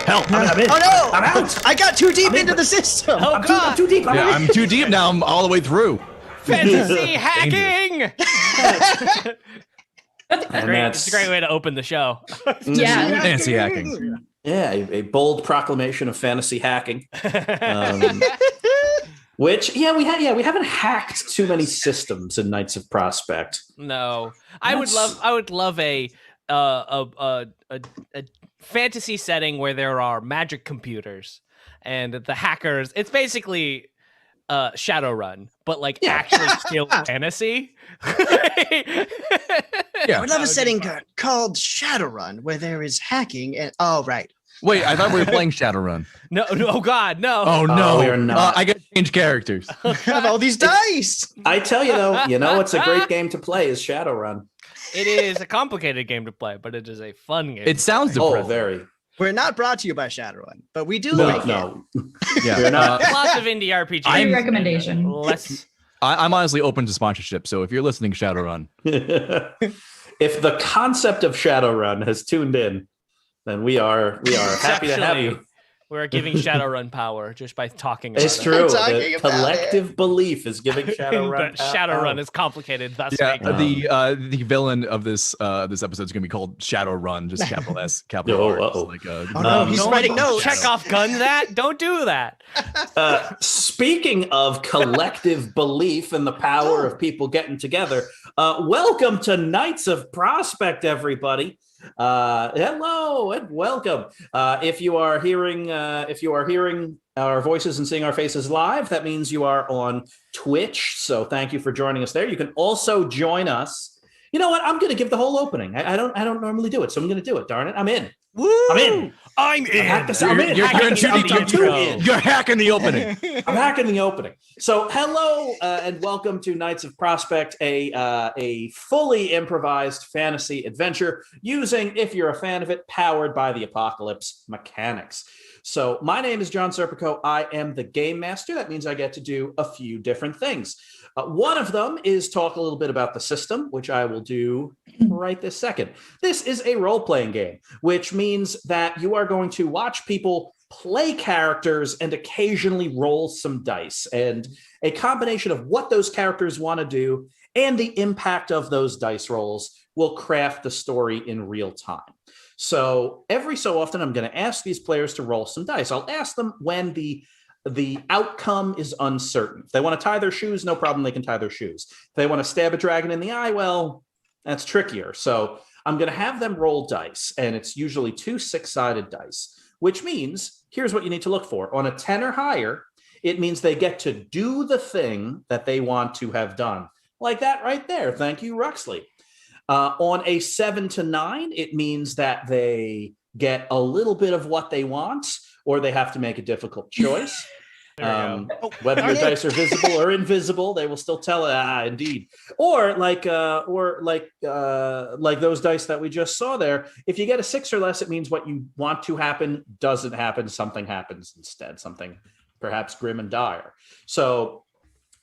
Help! I'm in. Oh no! I'm out. I got too deep into the system. Oh, God. I'm too deep. I'm too deep now. I'm all the way through. Fantasy hacking! It's a great way to open the show. Yeah. Fancy hacking. Yeah, a bold proclamation of fantasy hacking. Which, we haven't hacked too many systems in Knights of Prospect. No, I would love a fantasy setting where there are magic computers and the hackers. It's basically Shadowrun, but like actually still fantasy. I would love a setting called Shadowrun where there is hacking and right. Wait, I thought we were playing Shadowrun. No, oh God, no. Oh no, we are not. I get to change characters. I have all these dice. I tell you though, what's a great game to play is Shadowrun. It is a complicated game to play, but it is a fun game. It sounds depressing. Oh, very. We're not brought to you by Shadowrun, but we do No, like no. Yeah, We're not. Lots of indie RPGs. Free recommendation. I'm honestly open to sponsorship. So if you're listening, Shadowrun. If the concept of Shadowrun has tuned in, then we are happy to have you. We're giving Shadowrun power just by talking about It's it. true. Talking The about collective belief is giving Shadowrun But Shadowrun is complicated. Thus making the villain of this episode is going to be called Shadowrun, just capital S, capital R. Uh-oh. Like, he's writing notes. Check off gun that. Don't do that. Speaking of collective belief and the power of people getting together, welcome to Knights of Prospect, everybody. Hello and welcome. If you are hearing our voices and seeing our faces live, that means you are on Twitch. So thank you for joining us there. You can also join us. You know what? I'm going to give the whole opening. I don't normally do it, so I'm going to do it. Darn it, I'm in. Woo! I'm in. I'm in. You're hacking the opening. I'm hacking the opening. So hello and welcome to Knights of Prospect, a fully improvised fantasy adventure using, if you're a fan of it, powered by the apocalypse mechanics. So my name is John Serpico. I am the game master. That means I get to do a few different things. One of them is talk a little bit about the system, which I will do right this second. This is a role-playing game, which means that you are going to watch people play characters and occasionally roll some dice. And a combination of what those characters want to do and the impact of those dice rolls will craft the story in real time. So every so often, I'm going to ask these players to roll some dice. I'll ask them when the outcome is uncertain. If they want to tie their shoes, no problem, they can tie their shoes. If they want to stab a dragon in the eye, well, that's trickier. So I'm going to have them roll dice, and it's usually 2 6-sided dice, which means, here's what you need to look for. On a 10 or higher, it means they get to do the thing that they want to have done. Like that right there. Thank you, Ruxley. On a 7 to 9, it means that they get a little bit of what they want, or they have to make a difficult choice. Whether your dice are visible or invisible, they will still tell it. Indeed. Or like those dice that we just saw there. If you get a 6 or less, it means what you want to happen doesn't happen. Something happens instead. Something perhaps grim and dire. So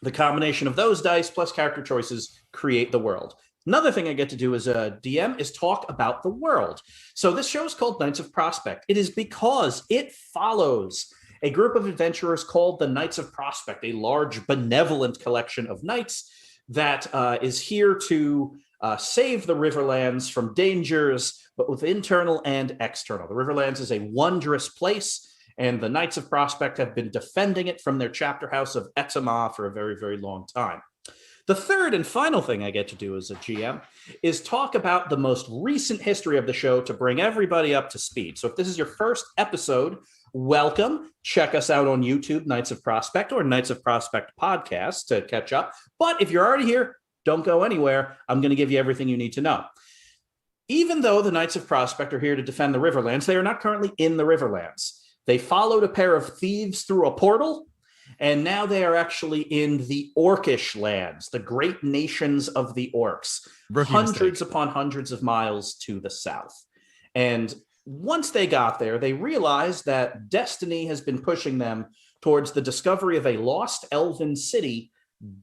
the combination of those dice plus character choices create the world. Another thing I get to do as a DM is talk about the world. So this show is called Knights of Prospect. It is because it follows a group of adventurers called the Knights of Prospect, a large benevolent collection of knights that is here to save the Riverlands from dangers, but with internal and external. The Riverlands is a wondrous place, and the Knights of Prospect have been defending it from their chapter house of Etama for a very, very long time. The third and final thing I get to do as a GM is talk about the most recent history of the show to bring everybody up to speed. So if this is your first episode, welcome. Check us out on YouTube, Knights of Prospect, or Knights of Prospect podcast to catch up. But if you're already here, don't go anywhere. I'm going to give you everything you need to know. Even though the Knights of Prospect are here to defend the Riverlands, they are not currently in the Riverlands. They followed a pair of thieves through a portal, and now they are actually in the Orcish lands, the great nations of the orcs, hundreds upon hundreds of miles to the south. And once they got there, they realized that destiny has been pushing them towards the discovery of a lost elven city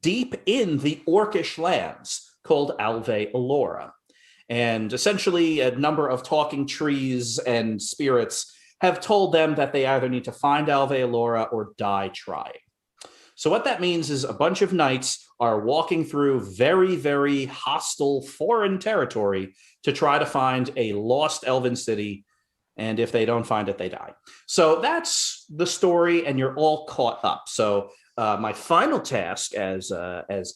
deep in the Orcish lands called Alve Alora. And essentially, a number of talking trees and spirits have told them that they either need to find Alveolora or die trying. So what that means is a bunch of knights are walking through very, very hostile foreign territory to try to find a lost elven city. And if they don't find it, they die. So that's the story, and you're all caught up. So my final task as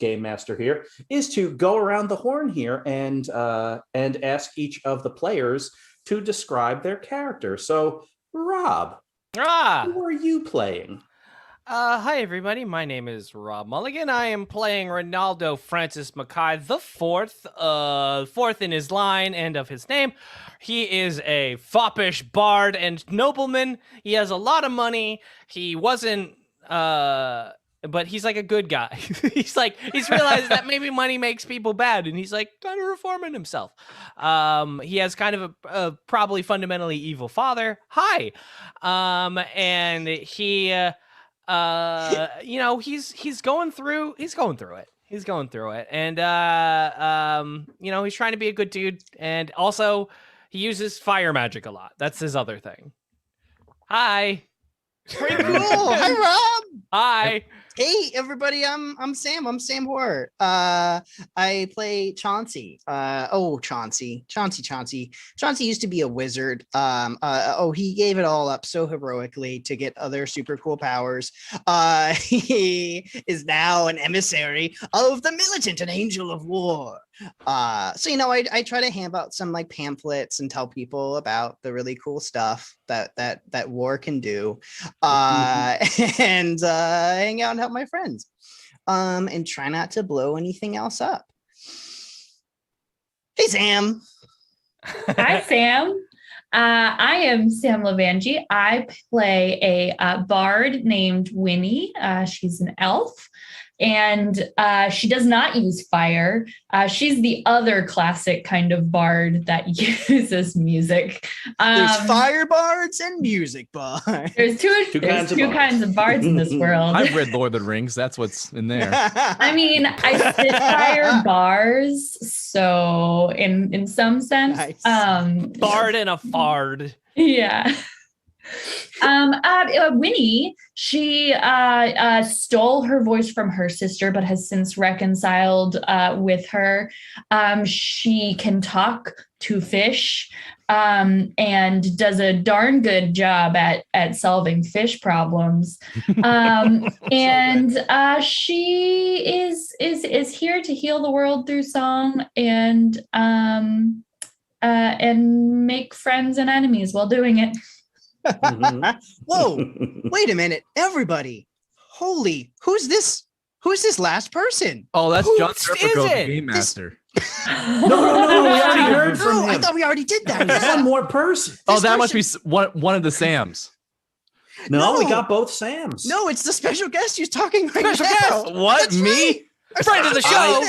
game master here is to go around the horn here and ask each of the players to describe their character. So, Rob, who are you playing? Hi, everybody. My name is Rob Mulligan. I am playing Ronaldo Francis Mackay the fourth in his line and of his name. He is a foppish bard and nobleman. He has a lot of money. He wasn't, but he's like a good guy. he's realized that maybe money makes people bad, and he's like kind of reforming himself. He has kind of a probably fundamentally evil father. Hi. And he, he's going through it. And, he's trying to be a good dude. And also he uses fire magic a lot. That's his other thing. Hi. Pretty cool. Hi, Rob. Hi. Hey, everybody. I'm Sam. I'm Sam Hoare. I play Chauncey. Chauncey. Chauncey used to be a wizard. He gave it all up so heroically to get other super cool powers. He is now an emissary of the militant and angel of war. I try to hand out some like pamphlets and tell people about the really cool stuff that war can do, and hang out and help my friends, and try not to blow anything else up. Hey, Sam. Hi, Sam. I am Sam Levangie. I play a bard named Winnie. She's an elf. And she does not use fire. She's the other classic kind of bard that uses music. There's fire bards and music bards. There's two kinds of bards in this world. I've read Lord of the Rings. That's what's in there. I mean, I spitfire bars, so in some sense, Nice. Bard and a fard. Yeah. Winnie, she stole her voice from her sister, but has since reconciled with her. She can talk to fish, and does a darn good job at solving fish problems. She is here to heal the world through song and make friends and enemies while doing it. Whoa, wait a minute, everybody. Who's this last person? Oh, that's Who John is Serpico, it? the game master. No, we already heard from him. I thought we already did that. There's one more person. Oh, that must be one of the Sams. No, we No. got both Sams. No, it's the special guest who's talking right Special now. guest? What? That's Me? right. Friend of the show.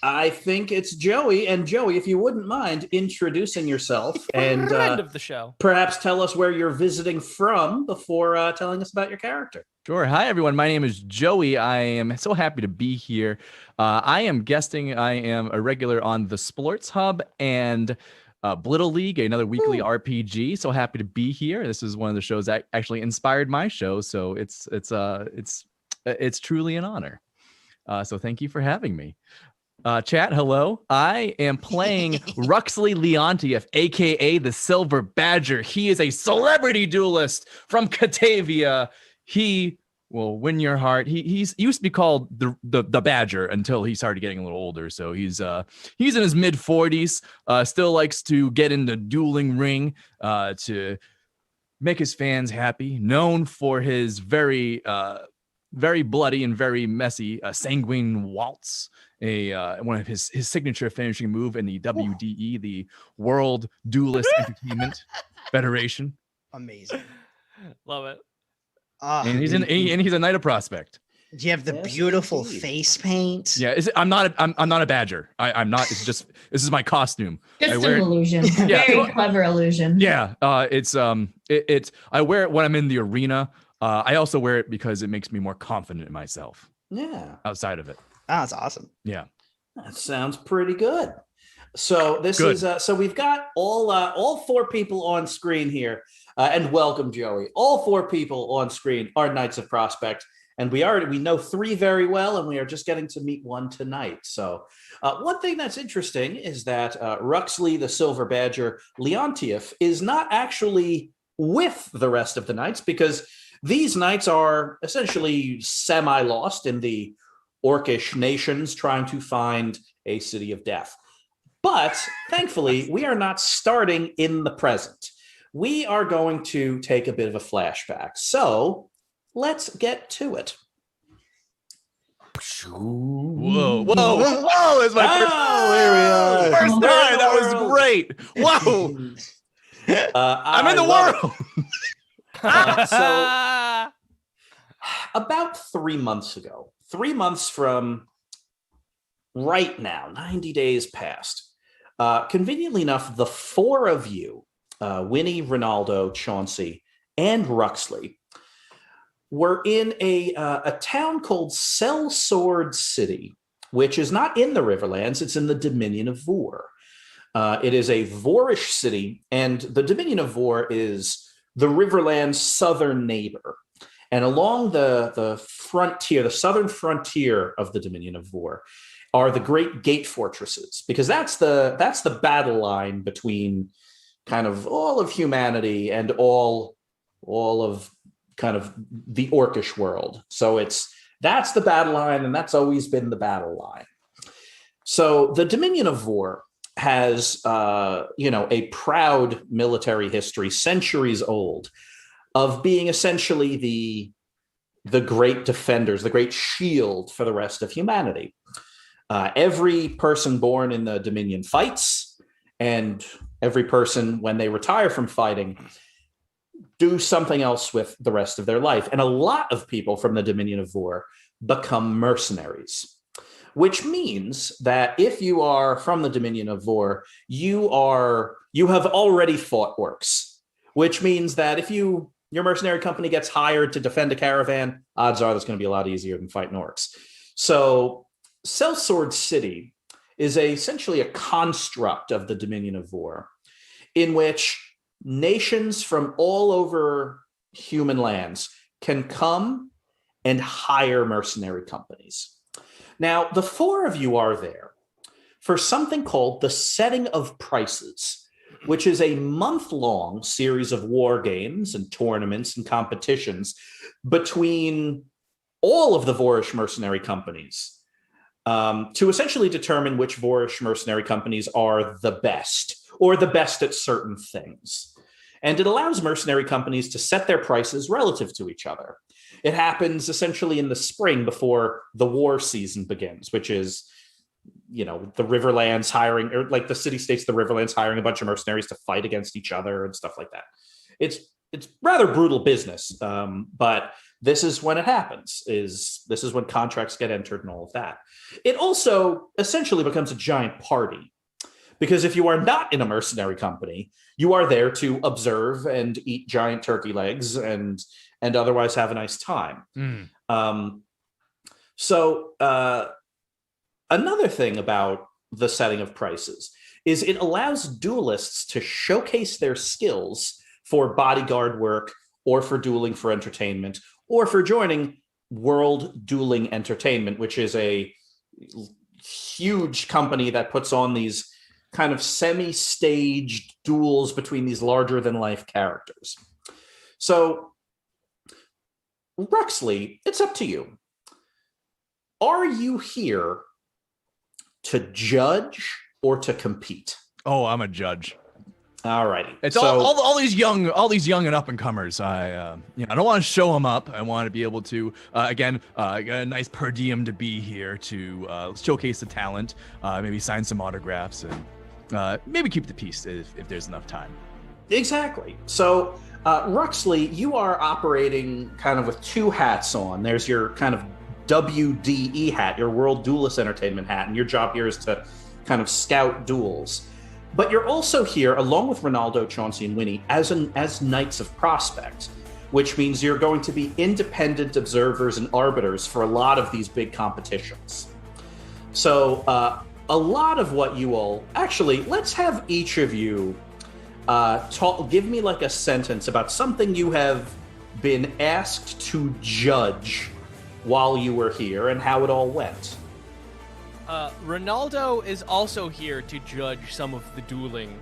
I think it's Joey. And Joey, if you wouldn't mind introducing yourself and Friend of the show. perhaps tell us where you're visiting from before telling us about your character. Sure. Hi, everyone. My name is Joey. I am so happy to be here. I am guesting. I am a regular on the Splorts Hub and Blittle League, another weekly RPG. So happy to be here. This is one of the shows that actually inspired my show. So it's truly an honor. So thank you for having me. Chat, hello. I am playing Ruxley Leontiev, aka the Silver Badger. He is a celebrity duelist from Catavia. He will win your heart. He used to be called the Badger until he started getting a little older. So he's in his mid 40s. Still likes to get in the dueling ring to make his fans happy. Known for his very bloody and very messy sanguine waltz, one of his signature finishing move in the WDE, the World Duelist Entertainment Federation. Amazing. Love it. And he's a Knight of Prospect. Do you have the Yes, beautiful indeed. face paint? Yeah, I'm not a badger. I'm not. It's just this is my costume. I Just wear an it- illusion. Yeah. Very clever illusion. Yeah, it's I wear it when I'm in the arena. I also wear it because it makes me more confident in myself Yeah, outside of it. Oh, that's awesome. Yeah. that sounds pretty good. So this Good. is so we've got all four people on screen here, and welcome, Joey. All four people on screen are Knights of Prospect, and we know three very well, and we are just getting to meet one tonight. So one thing that's interesting is that Ruxley, the Silver Badger, Leontief is not actually with the rest of the knights, because these knights are essentially semi-lost in the Orcish nations trying to find a city of death. But thankfully, we are not starting in the present. We are going to take a bit of a flashback. So let's get to it. Whoa, whoa, whoa! It's my Here we are. first time. That was great. Whoa! I'm in the world. So about 3 months ago, 3 months from right now, 90 days past, conveniently enough, the four of you, Winnie, Ronaldo, Chauncey, and Ruxley, were in a town called Sellsword City, which is not in the Riverlands, it's in the Dominion of Vor. It is a Vorish city, and the Dominion of Vor is the Riverland's southern neighbor. And along the frontier, the southern frontier of the Dominion of Vor, are the great gate fortresses, because that's the battle line between kind of all of humanity and all of kind of the Orcish world. So that's the battle line, and that's always been the battle line. So the Dominion of Vor has a proud military history, centuries old, of being essentially the great defenders, the great shield for the rest of humanity. Every person born in the Dominion fights, and every person, when they retire from fighting, do something else with the rest of their life. And a lot of people from the Dominion of Vor become mercenaries, which means that if you are from the Dominion of Vor, you have already fought orcs, which means that if your mercenary company gets hired to defend a caravan, odds are that's going to be a lot easier than fighting orcs. So Sellsword City is essentially a construct of the Dominion of Vor, in which nations from all over human lands can come and hire mercenary companies. Now, the four of you are there for something called the Setting of Prices, which is a month-long series of war games and tournaments and competitions between all of the Vorish mercenary companies, to essentially determine which Vorish mercenary companies are the best, or the best at certain things. And it allows mercenary companies to set their prices relative to each other. It happens essentially in the spring before the war season begins, which is, the Riverlands hiring, or like the city-states, the Riverlands hiring a bunch of mercenaries to fight against each other and stuff like that. It's rather brutal business, but this is when it happens. This is when contracts get entered and all of that. It also essentially becomes a giant party, because if you are not in a mercenary company, you are there to observe and eat giant turkey legs and otherwise have a nice time. Another thing about the Setting of Prices is it allows duelists to showcase their skills for bodyguard work, or for dueling for entertainment, or for joining World Dueling Entertainment, which is a huge company that puts on these kind of semi-staged duels between these larger-than-life characters. So, Ruxley, it's up to you. Are you here to judge or to compete? Oh, I'm a judge. All righty. It's all these young and up and comers. I don't want to show them up. I want to be able to get a nice per diem to be here to showcase the talent, maybe sign some autographs, and maybe keep the peace if there's enough time. Exactly. So, Ruxley, you are operating kind of with two hats on. There's your kind of WDE hat, your World Duelist Entertainment hat, and your job here is to kind of scout duels. But you're also here, along with Ronaldo, Chauncey, and Winnie, as Knights of Prospect, which means you're going to be independent observers and arbiters for a lot of these big competitions. So a lot of what you all actually, let's have each of you give me like a sentence about something you have been asked to judge while you were here and how it all went. Ronaldo is also here to judge some of the dueling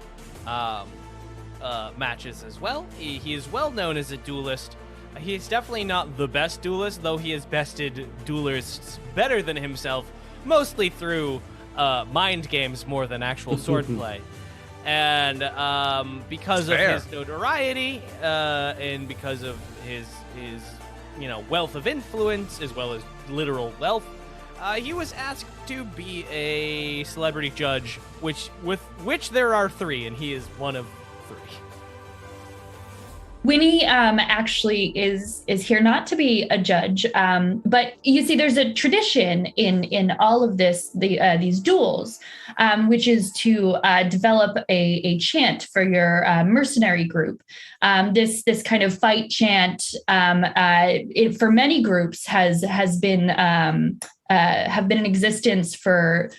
matches as well. He is well known as a duelist. He's definitely not the best duelist, though he has bested duelists better than himself, mostly through mind games more than actual swordplay. And because of his notoriety and because of his wealth of influence as well as literal wealth, he was asked to be a celebrity judge, which there are 3, and he is one of 3. Winnie actually is here not to be a judge, but you see, there's a tradition in all of these duels, which is to develop a chant for your mercenary group. This kind of fight chant, for many groups have been in existence for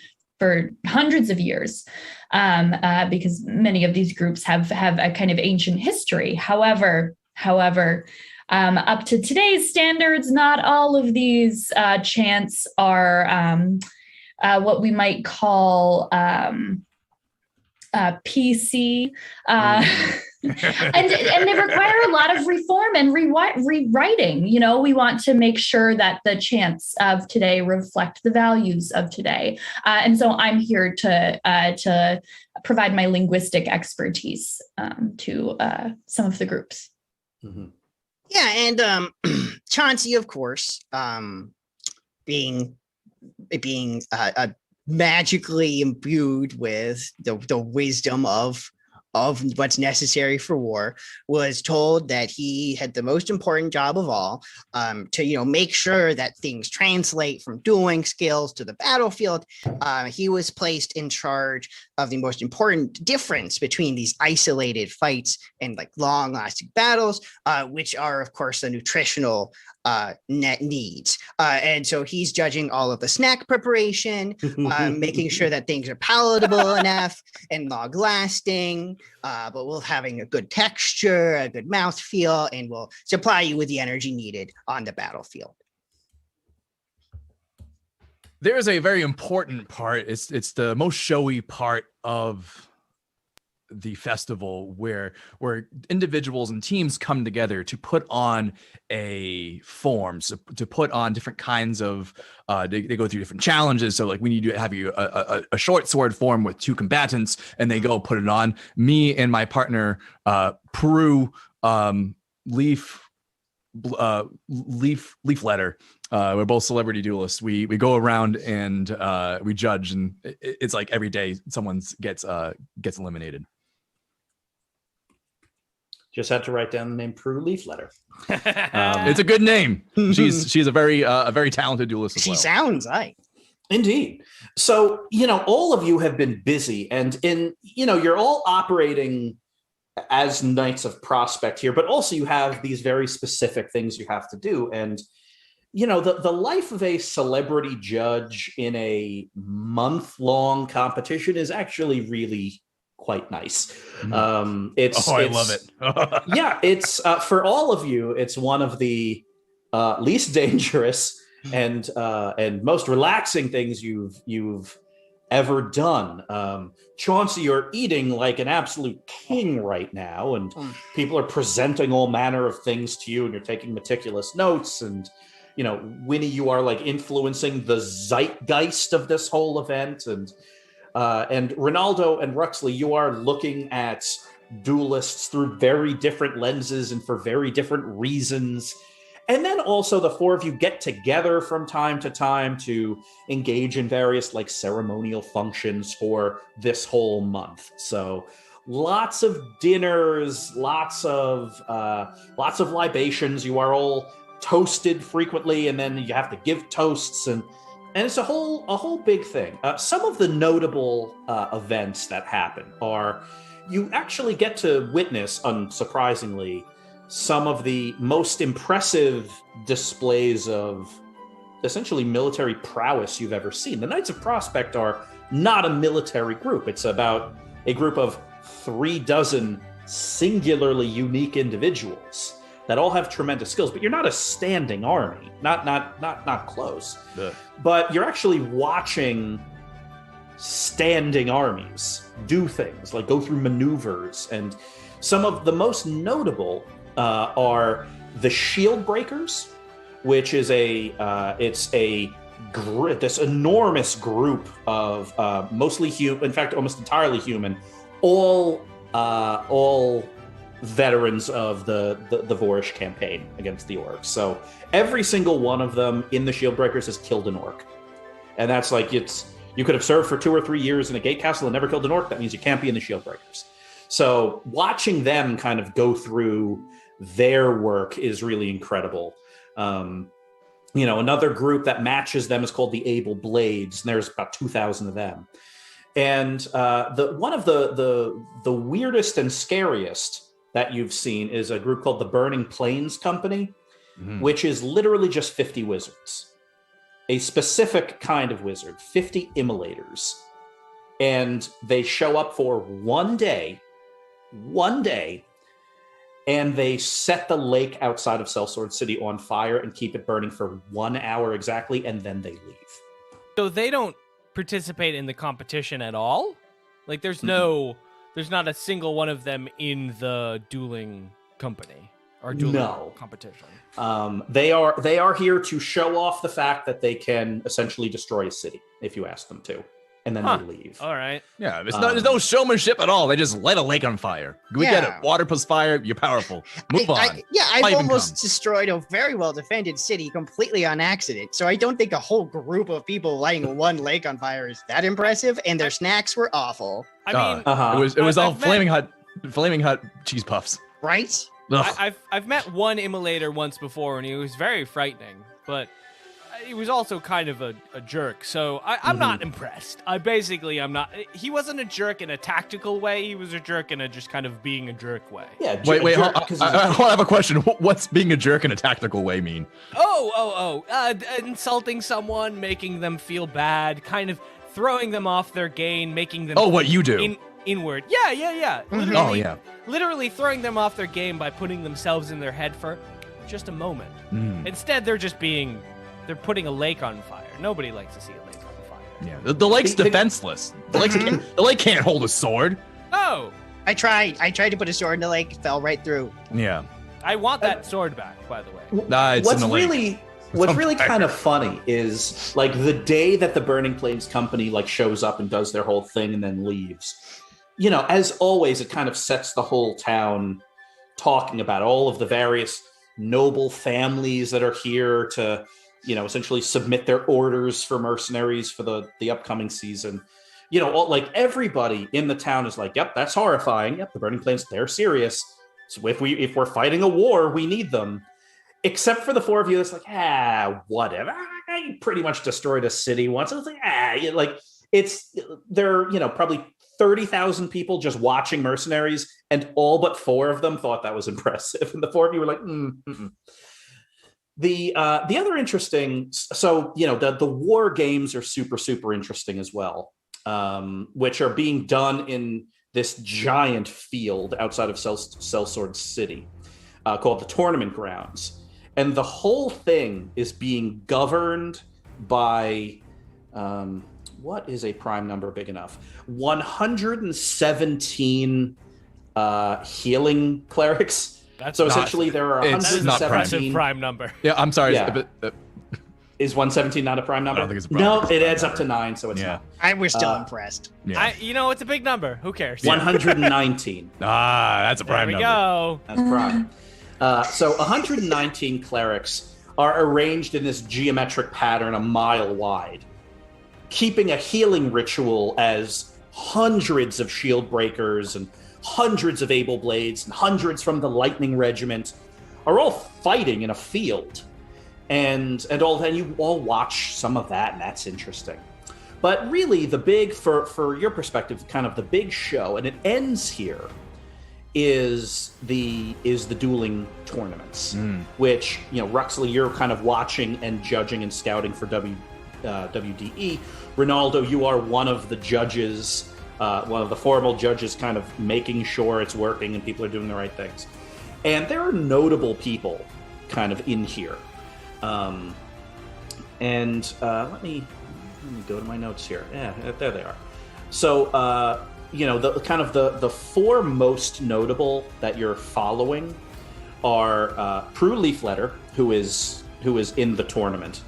hundreds of years. Because many of these groups have a kind of ancient history. However, up to today's standards, not all of these chants are what we might call PC. And they require a lot of reform and rewriting. We want to make sure that the chants of today reflect the values of today. And so I'm here to provide my linguistic expertise to some of the groups. Mm-hmm. Yeah, and Chauncey, of course, being magically imbued with the wisdom of what's necessary for war, was told that he had the most important job of all, to make sure that things translate from dueling skills to the battlefield. He was placed in charge of the most important difference between these isolated fights and like long-lasting battles, which are, of course, the nutritional net needs. And so he's judging all of the snack preparation, making sure that things are palatable enough and long lasting, but will having a good texture, a good mouthfeel, and will supply you with the energy needed on the battlefield. There is a very important part. It's the most showy part of the festival where individuals and teams come together to put on a form, so to put on different kinds of they go through different challenges. So like we need to have you a short sword form with 2 combatants, and they go put it on. Me and my partner Peru Leaf Letter, we're both celebrity duelists. We go around and we judge, and it's like every day someone gets eliminated. Just had to write down the name Prue Leaf Letter. It's a good name. She's a very talented duelist as well. She sounds like. Indeed. So, all of you have been busy, and you're all operating as Knights of Prospect here, but also you have these very specific things you have to do. And, the life of a celebrity judge in a month-long competition is actually really quite nice. I love it. Yeah, it's for all of you, it's one of the least dangerous and most relaxing things you've ever done. Chauncey, you're eating like an absolute king right now, and people are presenting all manner of things to you, and you're taking meticulous notes. And Winnie, you are like influencing the zeitgeist of this whole event. And Ronaldo and Ruxley, you are looking at duelists through very different lenses and for very different reasons. And then also the 4 of you get together from time to time to engage in various like ceremonial functions for this whole month. So lots of dinners, lots of libations. You are all toasted frequently, and then you have to give toasts, and it's a whole big thing. Some of the notable events that happen are you actually get to witness, unsurprisingly, some of the most impressive displays of essentially military prowess you've ever seen. The Knights of Prospect are not a military group. It's about a group of 36 singularly unique individuals that all have tremendous skills, but you're not a standing army, not close. Ugh. But you're actually watching standing armies do things, like go through maneuvers. And some of the most notable are the Shield Breakers, which is this enormous group of mostly human, in fact, almost entirely human, all veterans of the Vorish campaign against the orcs. So every single one of them in the Shield Breakers has killed an orc, and that's like you could have served for 2 or 3 years in a gate castle and never killed an orc. That means you can't be in the Shield Breakers. So watching them kind of go through their work is really incredible. Another group that matches them is called the Able Blades, and there's about 2,000 of them. And one of the weirdest and scariest that you've seen is a group called the Burning Plains Company, which is literally just 50 wizards. A specific kind of wizard, 50 immolators. And they show up for one day, and they set the lake outside of Sellsword City on fire and keep it burning for 1 hour exactly, and then they leave. So they don't participate in the competition at all? Like there's not a single one of them in the dueling company or dueling competition. They are here to show off the fact that they can essentially destroy a city if you ask them to, and then they leave. All right. Yeah, there's no showmanship at all. They just light a lake on fire. We get it. Water plus fire, you're powerful. Move on. I've almost destroyed a very well-defended city completely on accident. So I don't think a whole group of people lighting one lake on fire is that impressive, and their snacks were awful. I mean, it was all flaming hot cheese puffs. Right? I've met one immolator once before, and he was very frightening, but he was also kind of a jerk, so I'm not impressed. I'm not. He wasn't a jerk in a tactical way. He was a jerk in a just kind of being a jerk way. Yeah. Wait. I have a question. What's being a jerk in a tactical way mean? Insulting someone, making them feel bad, kind of throwing them off their game, making them. Oh, what you do? Inward. Yeah. Literally, literally throwing them off their game by putting themselves in their head for just a moment. Instead, they're putting a lake on fire. Nobody likes to see a lake on fire. Yeah, the lake's defenseless. The lake can't hold a sword. Oh, I tried to put a sword in the lake, fell right through. Yeah. I want that sword back, by the way. It's in the lake. What's really kind of funny is like the day that the Burning Plains Company like shows up and does their whole thing and then leaves. As always, it kind of sets the whole town talking about all of the various noble families that are here to, essentially submit their orders for mercenaries for the upcoming season. Everybody in the town is like, yep, that's horrifying. Yep, the Burning Plains, they're serious. So if we're fighting a war, we need them. Except for the 4 of you, that's like, whatever. You pretty much destroyed a city once. It's like, they're, probably 30,000 people just watching mercenaries, and all but 4 of them thought that was impressive. And the 4 of you were like, The other interesting, the war games are super, super interesting as well, which are being done in this giant field outside of Sellsword City called the Tournament Grounds. And the whole thing is being governed by, what is a prime number big enough? 117 healing clerics. Essentially, there are 117 prime number. Yeah, I'm sorry. Yeah. Is 117 not a prime number? I don't think it's a prime No, number. it adds up to 9, so it's not. I was still impressed. Yeah. It's a big number. Who cares? 119. That's a prime There we number. go. That's prime. So 119 clerics are arranged in this geometric pattern a mile wide, keeping a healing ritual as hundreds of shield breakers and hundreds of able blades and hundreds from the lightning regiment are all fighting in a field, and you all watch some of that, and that's interesting. But really, the big, for your perspective, kind of the big show, and it ends here, is the dueling tournaments, which Ruxley, you're kind of watching and judging and scouting for WDE. Ronaldo, you are one of the judges, one of the formal judges, kind of making sure it's working and people are doing the right things. And there are notable people kind of in here. Let me go to my notes here. Yeah, there they are. So, the four most notable that you're following are Prue Leafletter, who is in the tournament,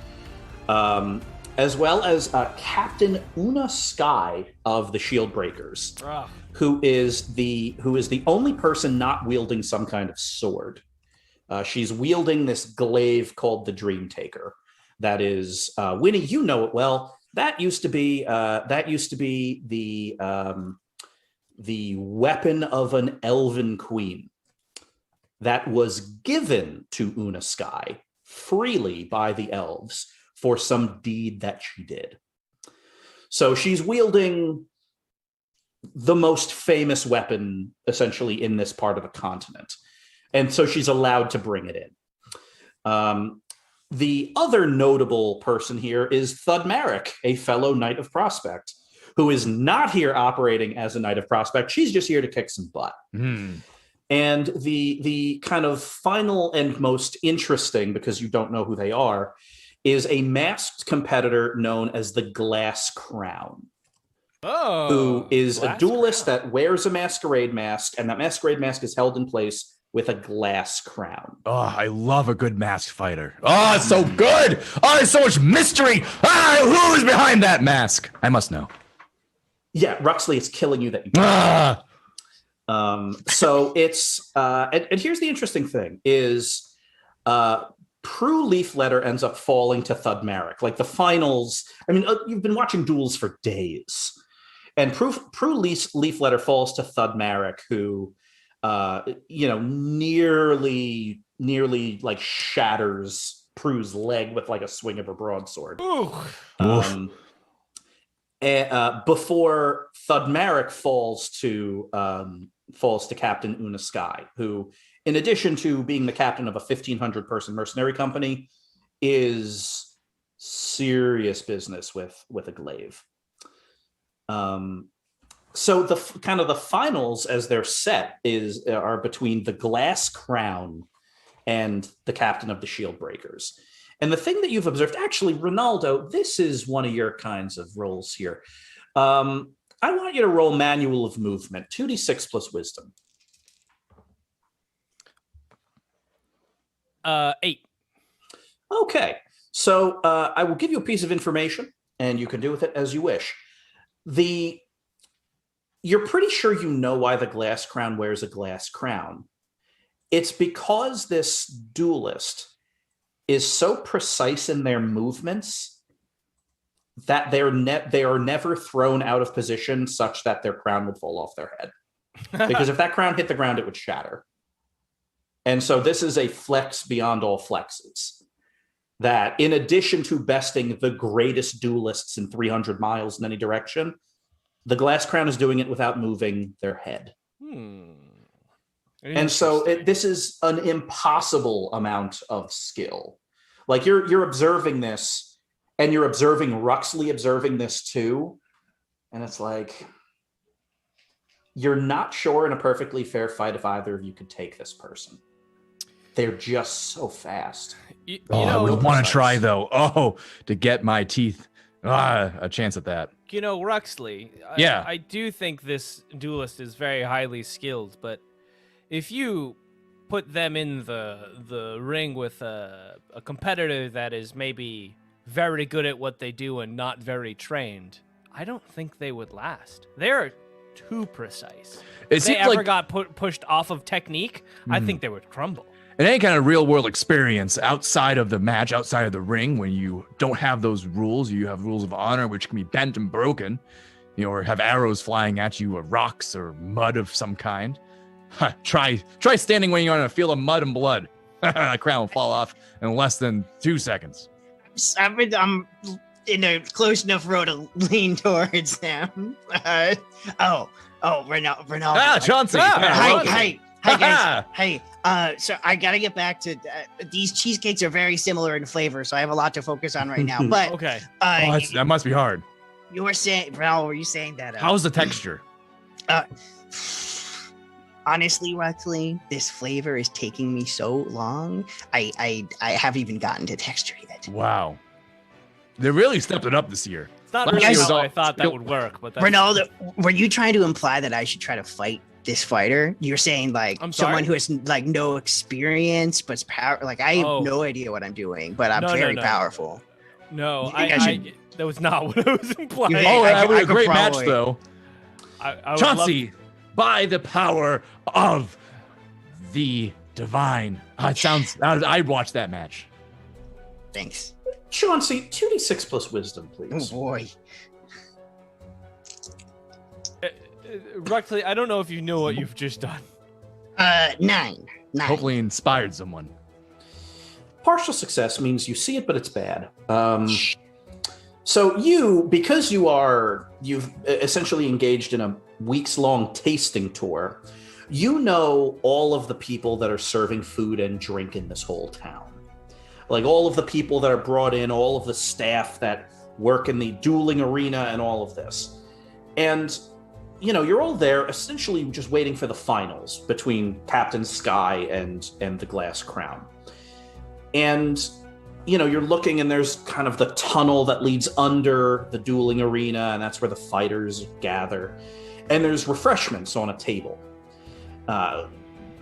as well as Captain Una Sky of the Shield Breakers, who is the only person not wielding some kind of sword. She's wielding this glaive called the Dream Taker. That is, Winnie, you know it well. That used to be the weapon of an elven queen that was given to Una Sky freely by the elves for some deed that she did. So she's wielding the most famous weapon essentially in this part of the continent. And so she's allowed to bring it in. The other notable person here is Thudmeric, a fellow Knight of Prospect, who is not here operating as a Knight of Prospect. She's just here to kick some butt. And the kind of final and most interesting, because you don't know who they are, is a masked competitor known as the Glass Crown, who is a duelist that wears a masquerade mask, and that masquerade mask is held in place with a glass crown. Oh, I love a good masked fighter. Oh, it's so good. Oh, there's so much mystery. Who is behind that mask? I must know. Yeah, Ruxley, it's killing you that you so it's and here's the interesting thing is Prue Leafletter ends up falling to Thudmeric. Like the finals, I mean, you've been watching duels for days. And Prue Leafletter falls to Thudmeric, who nearly like shatters Prue's leg with like a swing of a broadsword. Before Thudmeric falls to Captain Una Sky, who, in addition to being the captain of a 1,500 person mercenary company, is serious business with a glaive. So the finals, as they're set, are between the Glass Crown and the captain of the Shield Breakers. And the thing that you've observed, actually, Ronaldo, this is one of your kinds of roles here. I want you to roll Manual of Movement, 2d6 plus Wisdom. 8. Okay, so I will give you a piece of information, and you can do with it as you wish. You're pretty sure you know why the Glass Crown wears a glass crown. It's because this duelist is so precise in their movements that they are never thrown out of position such that their crown would fall off their head. Because if that crown hit the ground, it would shatter. And so this is a flex beyond all flexes. That in addition to besting the greatest duelists in 300 miles in any direction, the Glass Crown is doing it without moving their head. And so this is an impossible amount of skill. Like you're observing this, and you're observing Ruxley observing this too. And it's like, you're not sure in a perfectly fair fight if either of you could take this person. They're just so fast. I would want to try though. To get my teeth a chance at that. Ruxley, I do think this duelist is very highly skilled, but if you put them in the ring with a competitor that is maybe very good at what they do and not very trained, I don't think they would last. They're too precise. If they ever got pushed off of technique, I think they would crumble. In any kind of real world experience outside of the match, outside of the ring, when you don't have those rules, you have rules of honor, which can be bent and broken, or have arrows flying at you, or rocks or mud of some kind. Try standing when you're on a field of mud and blood. That crown will fall off in less than 2 seconds. I'm in a close enough row to lean towards him. Ronaldo. Chauncey. Hi guys. Hey, so I gotta get back to these cheesecakes are very similar in flavor, so I have a lot to focus on right now. But Okay. That must be hard. you were saying, Val, were you saying that? How's the texture? Honestly, Ruxley, this flavor is taking me so long. I haven't even gotten to texture yet. Wow. They really stepped it up this year. It's not Last really year was how all- I thought that would work, but that's Ronaldo, were you trying to imply that I should try to fight this fighter? You're saying like I'm someone sorry? who has like no experience but's power. Like I have Oh. no idea what I'm doing, but I'm No, no, very no. powerful. no. You think I should- That was not what I was implying. You Oh, think I that could- was I a could great match, probably- though. I would love- Chauncey, by the power of the divine. It sounds. I'd watch that match. Thanks. Chauncey, 2d6 plus wisdom, Oh please. boy. Ruxley, I don't know if you know what you've just done. 9. Hopefully, inspired someone. Partial success means you see it, but it's bad. So because you've essentially engaged in a weeks-long tasting tour, you know all of the people that are serving food and drink in this whole town. Like all of the people that are brought in, all of the staff that work in the dueling arena and all of this. And, you're all there essentially just waiting for the finals between Captain Sky and the Glass Crown. And, you're looking and there's kind of the tunnel that leads under the dueling arena, and that's where the fighters gather. And there's refreshments on a table.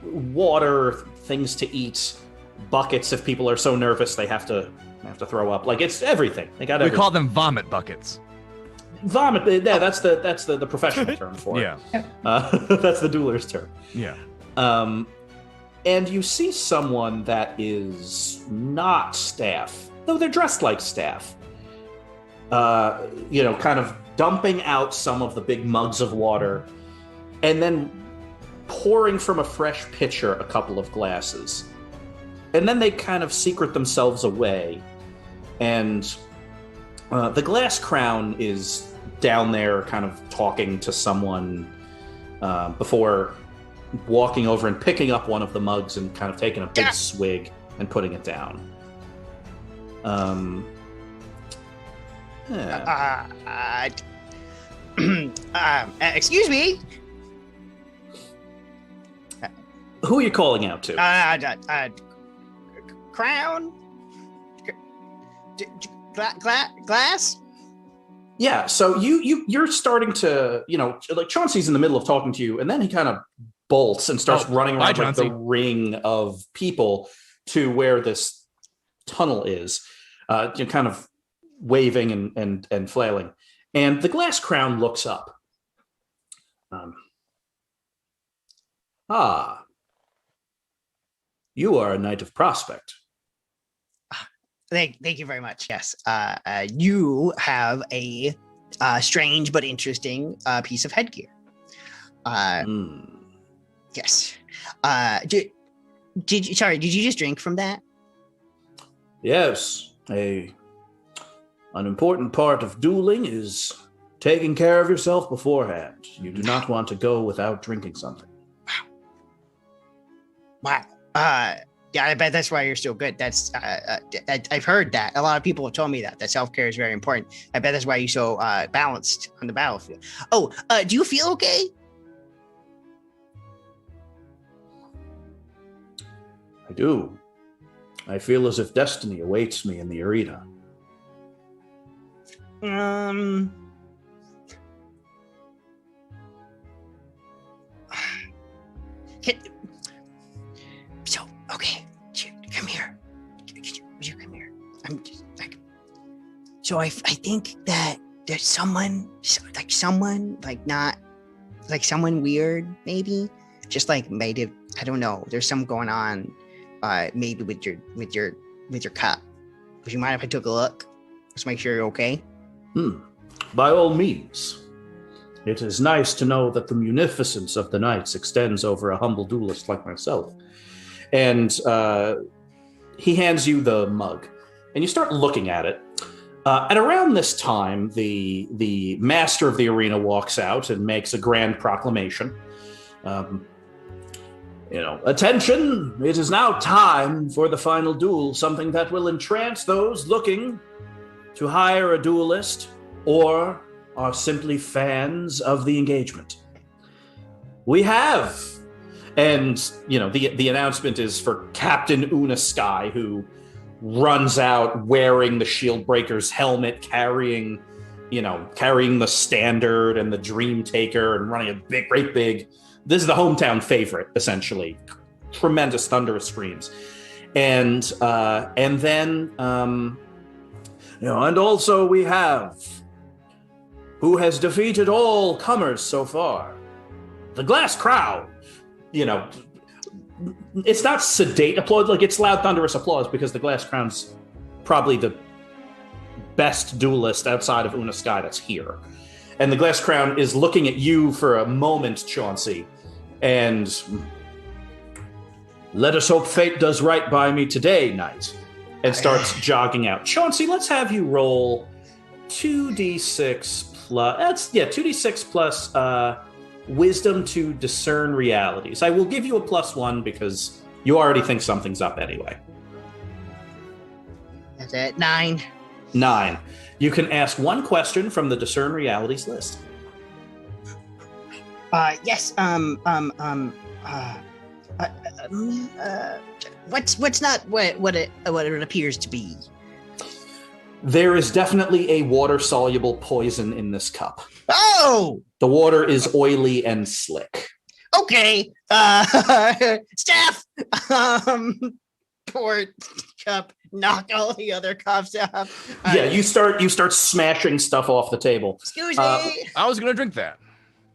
Water, things to eat, buckets if people are so nervous they have to throw up. Like it's everything. They got We everything. call them vomit buckets. Vomit. Yeah, that's the professional term for it. Yeah. That's the dueler's term. Yeah. And you see someone that is not staff, though they're dressed like staff. Kind of dumping out some of the big mugs of water, and then pouring from a fresh pitcher a couple of glasses. And then they kind of secret themselves away. And the Glass Crown is down there kind of talking to someone before walking over and picking up one of the mugs and kind of taking a big swig and putting it down. Excuse me. Who are you calling out to? Crown. Glass. Yeah, so you're starting to, like Chauncey's in the middle of talking to you, and then he kind of bolts and starts running bye, around like the Chauncey. ring of people to where this tunnel is, kind of waving and flailing. And the Glass Crown looks up. You are a knight of Prospect. Thank you very much. Yes. You have a strange but interesting piece of headgear. Yes. Did you just drink from that? Yes, an important part of dueling is taking care of yourself beforehand. You do not want to go without drinking something. Wow. Yeah, I bet that's why you're so good. That's I've heard that. A lot of people have told me that self-care is very important. I bet that's why you're so balanced on the battlefield. Oh, do you feel okay? I do. I feel as if destiny awaits me in the arena. So, okay, come here. Would you come here? I'm just like. So I think that there's someone weird, maybe, just like maybe I don't know. There's some going on, maybe with your cup. Would you mind if I took a look? Just make sure you're okay. By all means. It is nice to know that the munificence of the knights extends over a humble duelist like myself. And he hands you the mug, and you start looking at it. At around this time, the master of the arena walks out and makes a grand proclamation. Attention, it is now time for the final duel, something that will entrance those looking to hire a duelist or are simply fans of the engagement. We have, and the announcement is for Captain Una Sky, who runs out wearing the Shieldbreaker's helmet, carrying the standard and the Dream Taker, and running a great big. This is the hometown favorite, essentially. Tremendous thunderous screams, and then and also we have who has defeated all comers so far, the Glass Crown. It's not sedate applause, like it's loud thunderous applause, because the Glass Crown's probably the best duelist outside of Una Sky that's here. And the Glass Crown is looking at you for a moment, Chauncey, and let us hope fate does right by me today, knight, and starts jogging out. Chauncey, let's have you roll 2d6 plus 2d6 plus wisdom to discern realities. I will give you a +1 because you already think something's up anyway. That's it. 9. 9. You can ask one question from the discern realities list. Yes. What's not what it appears to be? There is definitely a water-soluble poison in this cup. Oh! The water is oily and slick. Okay. Staff. Pour cup. Knock all the other cups off. Yeah, you start smashing stuff off the table. Excuse me. I was gonna drink that.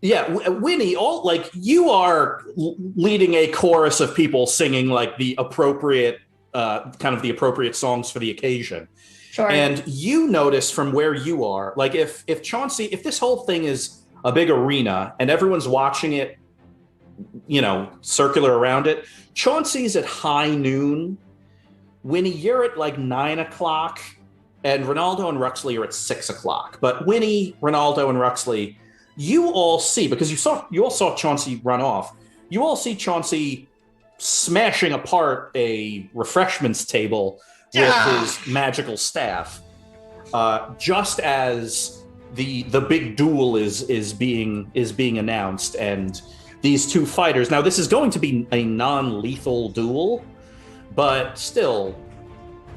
Yeah, Winnie, you are leading a chorus of people singing like the appropriate the appropriate songs for the occasion. Sure. And you notice from where you are, like if Chauncey, if this whole thing is a big arena and everyone's watching it, circular around it, Chauncey's at high noon. Winnie, you're at like 9 o'clock, and Ronaldo and Ruxley are at 6 o'clock. But Winnie, Ronaldo, and Ruxley, you all see, because you all saw Chauncey run off. You all see Chauncey smashing apart a refreshments table with his magical staff, just as the big duel is being announced, and these two fighters. Now, this is going to be a non-lethal duel, but still,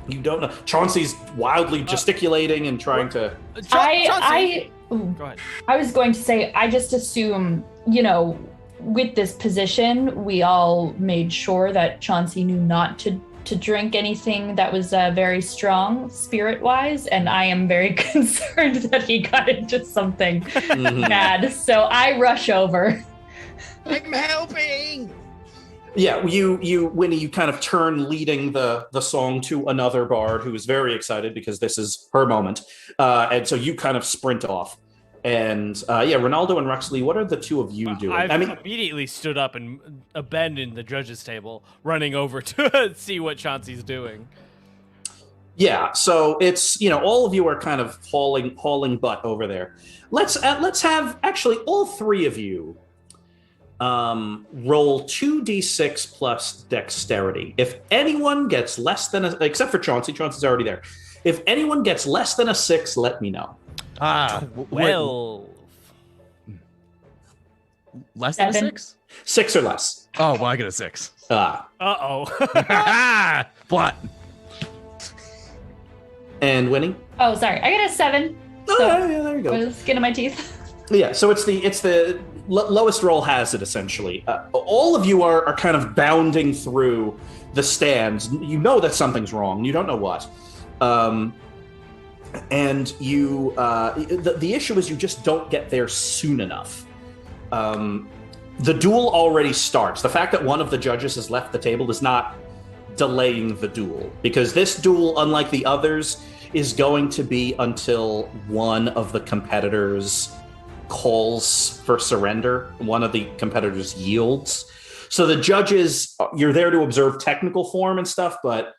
you don't know. Chauncey's wildly gesticulating and trying to. Go ahead. I was going to say, I just assume, with this position, we all made sure that Chauncey knew not to drink anything that was very strong spirit-wise, and I am very concerned that he got into something bad. So I rush over. I'm helping. Yeah, Winnie, you kind of turn leading the song to another bard who is very excited because this is her moment. And so you kind of sprint off. And Ronaldo and Ruxley, what are the two of you doing? I immediately stood up and abandoned the judges' table, running over to see what Chauncey's doing. Yeah, so it's, all of you are kind of hauling butt over there. Let's have actually all three of you roll 2d6 plus dexterity. If anyone gets less than except for Chauncey's already there. If anyone gets less than a 6, let me know. 12. Less than a 7. 6? 6 or less. Oh, well, I get a 6. Uh-oh. Flat. And Winnie? Oh, sorry. I got a 7. Oh, So, yeah, there you go. with the skin of my teeth. Yeah, so it's the lowest roll has it, essentially. All of you are kind of bounding through the stands. You know that something's wrong. You don't know what. And you, the issue is you just don't get there soon enough. The duel already starts. The fact that one of the judges has left the table is not delaying the duel, because this duel, unlike the others, is going to be until one of the competitors calls for surrender. One of the competitors yields. So the judges, you're there to observe technical form and stuff, but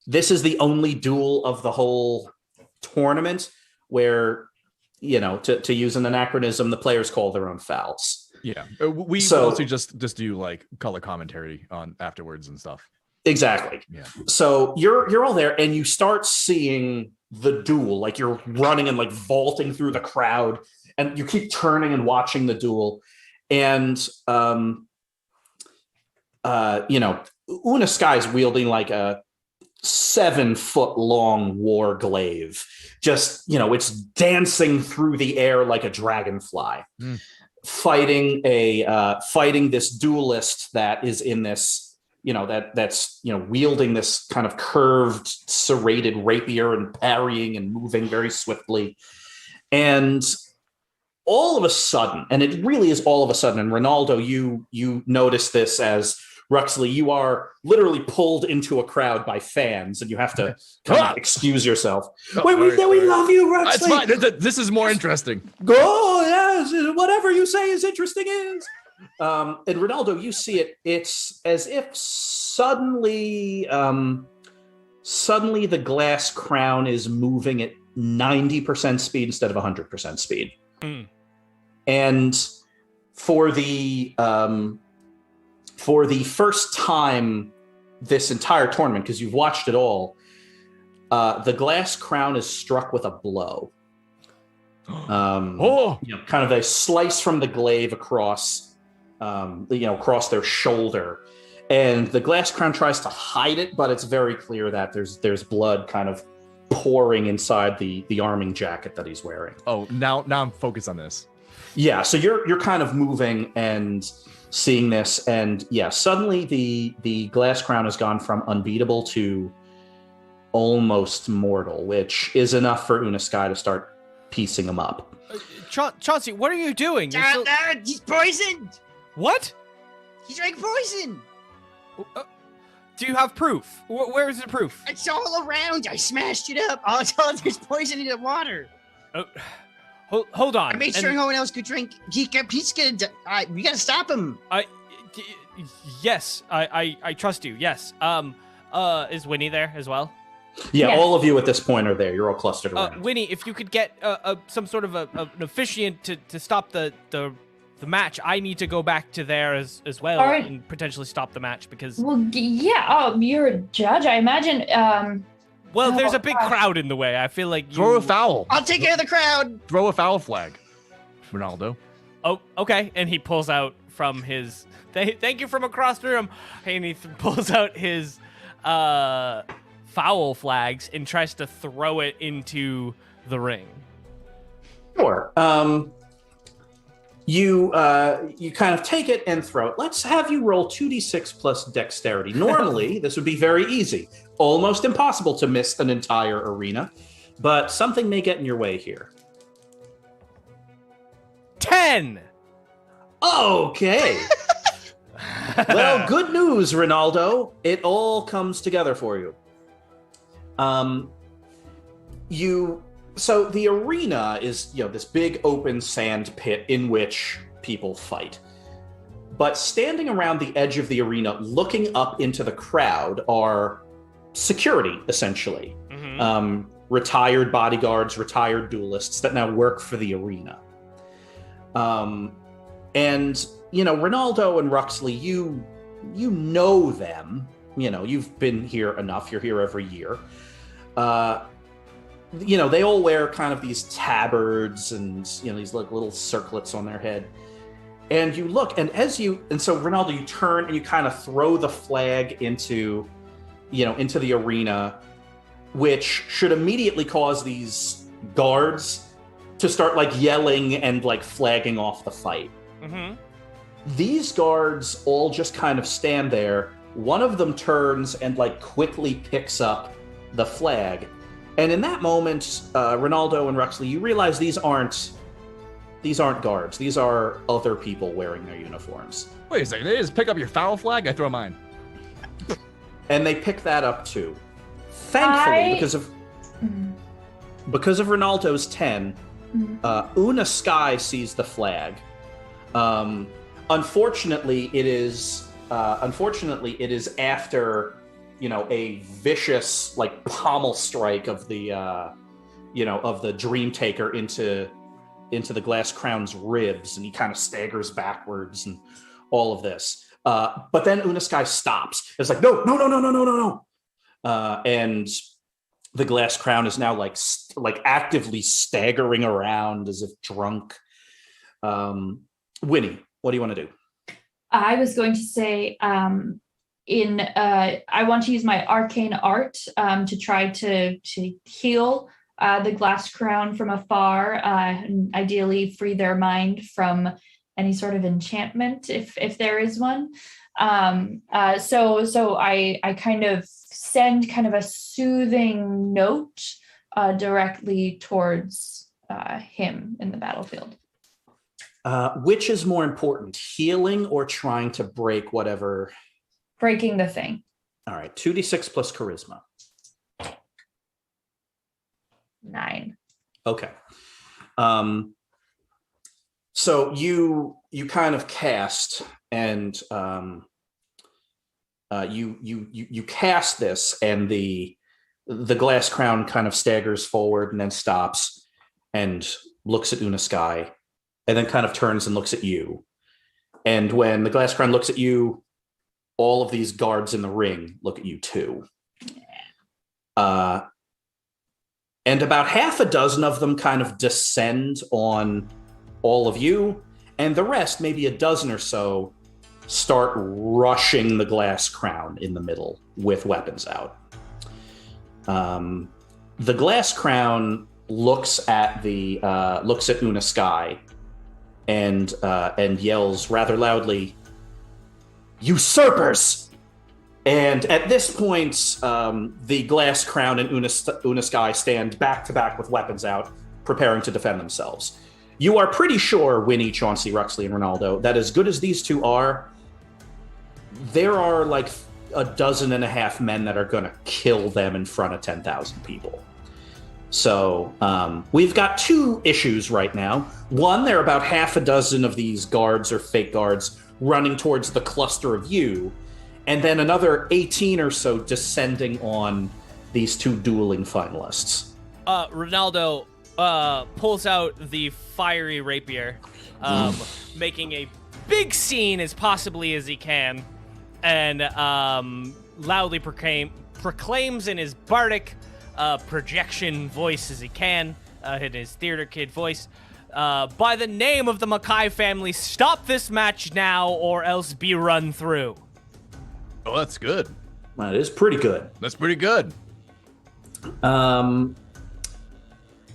this is the only duel of the whole tournament where, to use an anachronism, the players call their own fouls. Yeah, we So- mostly just do like color commentary on afterwards and stuff. Exactly. Yeah. So you're all there, and you start seeing the duel. Like you're running and like vaulting through the crowd, and you keep turning and watching the duel. And Una Sky's wielding like a 7-foot long war glaive. Just it's dancing through the air like a dragonfly, fighting this duelist that is in this. That's wielding this kind of curved, serrated rapier and parrying and moving very swiftly. And all of a sudden, and it really is all of a sudden, and Ronaldo, you notice this as Ruxley, you are literally pulled into a crowd by fans, and you have to kind of excuse yourself. We love you, Ruxley. It's fine. This is more interesting. Go, yes, whatever you say is interesting is. And Ronaldo, you see it. It's as if suddenly the glass crown is moving at 90% speed instead of 100% speed. And for the first time this entire tournament, because you've watched it all, the glass crown is struck with a blow. Kind of a slice from the glaive across their shoulder, and the glass crown tries to hide it, but it's very clear that there's blood kind of pouring inside the arming jacket that he's wearing. Oh, now I'm focused on this. Yeah, so you're kind of moving and seeing this, and yeah, suddenly the glass crown has gone from unbeatable to almost mortal, which is enough for Una Sky to start piecing him up. Chauncey, what are you doing? He's poisoned. What? He drank poison. Do you have proof? Where is the proof? It's all around. I smashed it up. Oh, there's poison in the water. Hold on. I made sure no one else could drink. He's gonna die. We gotta stop him. Yes, I trust you. Yes. Is Winnie there as well? Yeah, Yes. all of you at this point are there. You're all clustered around. Winnie, if you could get some sort of an officiant to stop the match, I need to go back to there as well All right. and potentially stop the match because You're a judge, I imagine. there's a big crowd in the way. I feel like Throw a foul. I'll take care of the crowd. Throw a foul flag, Ronaldo. Oh, okay. And he pulls out from his thank you from across the room. And he pulls out his foul flags and tries to throw it into the ring. Sure. You kind of take it and throw it. Let's have you roll 2d6 plus dexterity. Normally, this would be very easy. Almost impossible to miss an entire arena, but something may get in your way here. 10! Okay. Well, good news, Ronaldo. It all comes together for you. So the arena is, this big open sand pit in which people fight. But standing around the edge of the arena, looking up into the crowd, are security, essentially. Mm-hmm. Retired bodyguards, retired duelists that now work for the arena. And, Ronaldo and Ruxley, you know them. You've been here enough. You're here every year. They all wear kind of these tabards and, these little circlets on their head. And you look, and so Ronaldo, you turn and you kind of throw the flag into the arena, which should immediately cause these guards to start yelling and flagging off the fight. Mm-hmm. These guards all just kind of stand there. One of them turns and quickly picks up the flag. And in that moment, Ronaldo and Ruxley, you realize these aren't guards. These are other people wearing their uniforms. Wait a second. They just pick up your foul flag? I throw mine. And they pick that up too. Thankfully, because of Ronaldo's 10, Una Sky sees the flag. Unfortunately, it is after a vicious pommel strike of the Dream Taker into into the glass crown's ribs, and he kind of staggers backwards and all of this. But then Unaskai stops. It's like, no. And the glass crown is now like actively staggering around as if drunk. Winnie, what do you want to do? I was going to say, I want to use my arcane art to try to heal the glass crown from afar, and ideally free their mind from any sort of enchantment, if there is one. So I kind of send kind of a soothing note directly towards him in the battlefield. Which is more important, healing or trying to break whatever? Breaking the thing. All right, 2d6 plus charisma. 9. Okay. So you kind of cast, and you cast this, and the glass crown kind of staggers forward and then stops and looks at Unaskai, and then kind of turns and looks at you. And when the glass crown looks at you, all of these guards in the ring look at you too. And about half a dozen of them kind of descend on all of you, and the rest, maybe a dozen or so, start rushing the glass crown in the middle with weapons out. The glass crown looks at Unaskai and yells rather loudly, "Usurpers!" And at this point, the glass crown and Unaskai stand back to back with weapons out, preparing to defend themselves. You are pretty sure, Winnie, Chauncey, Ruxley, and Ronaldo, that as good as these two are, there are like a dozen and a half men that are going to kill them in front of 10,000 people. So we've got two issues right now. One, there are about half a dozen of these guards or fake guards running towards the cluster of you, and then another 18 or so descending on these two dueling finalists. Ronaldo pulls out the fiery rapier, making a big scene as possibly as he can, and loudly proclaims in his bardic projection voice as he can, in his theater kid voice, by the name of the Mackay family, stop this match now or else be run through. Oh, that's good. That is pretty good. That's pretty good.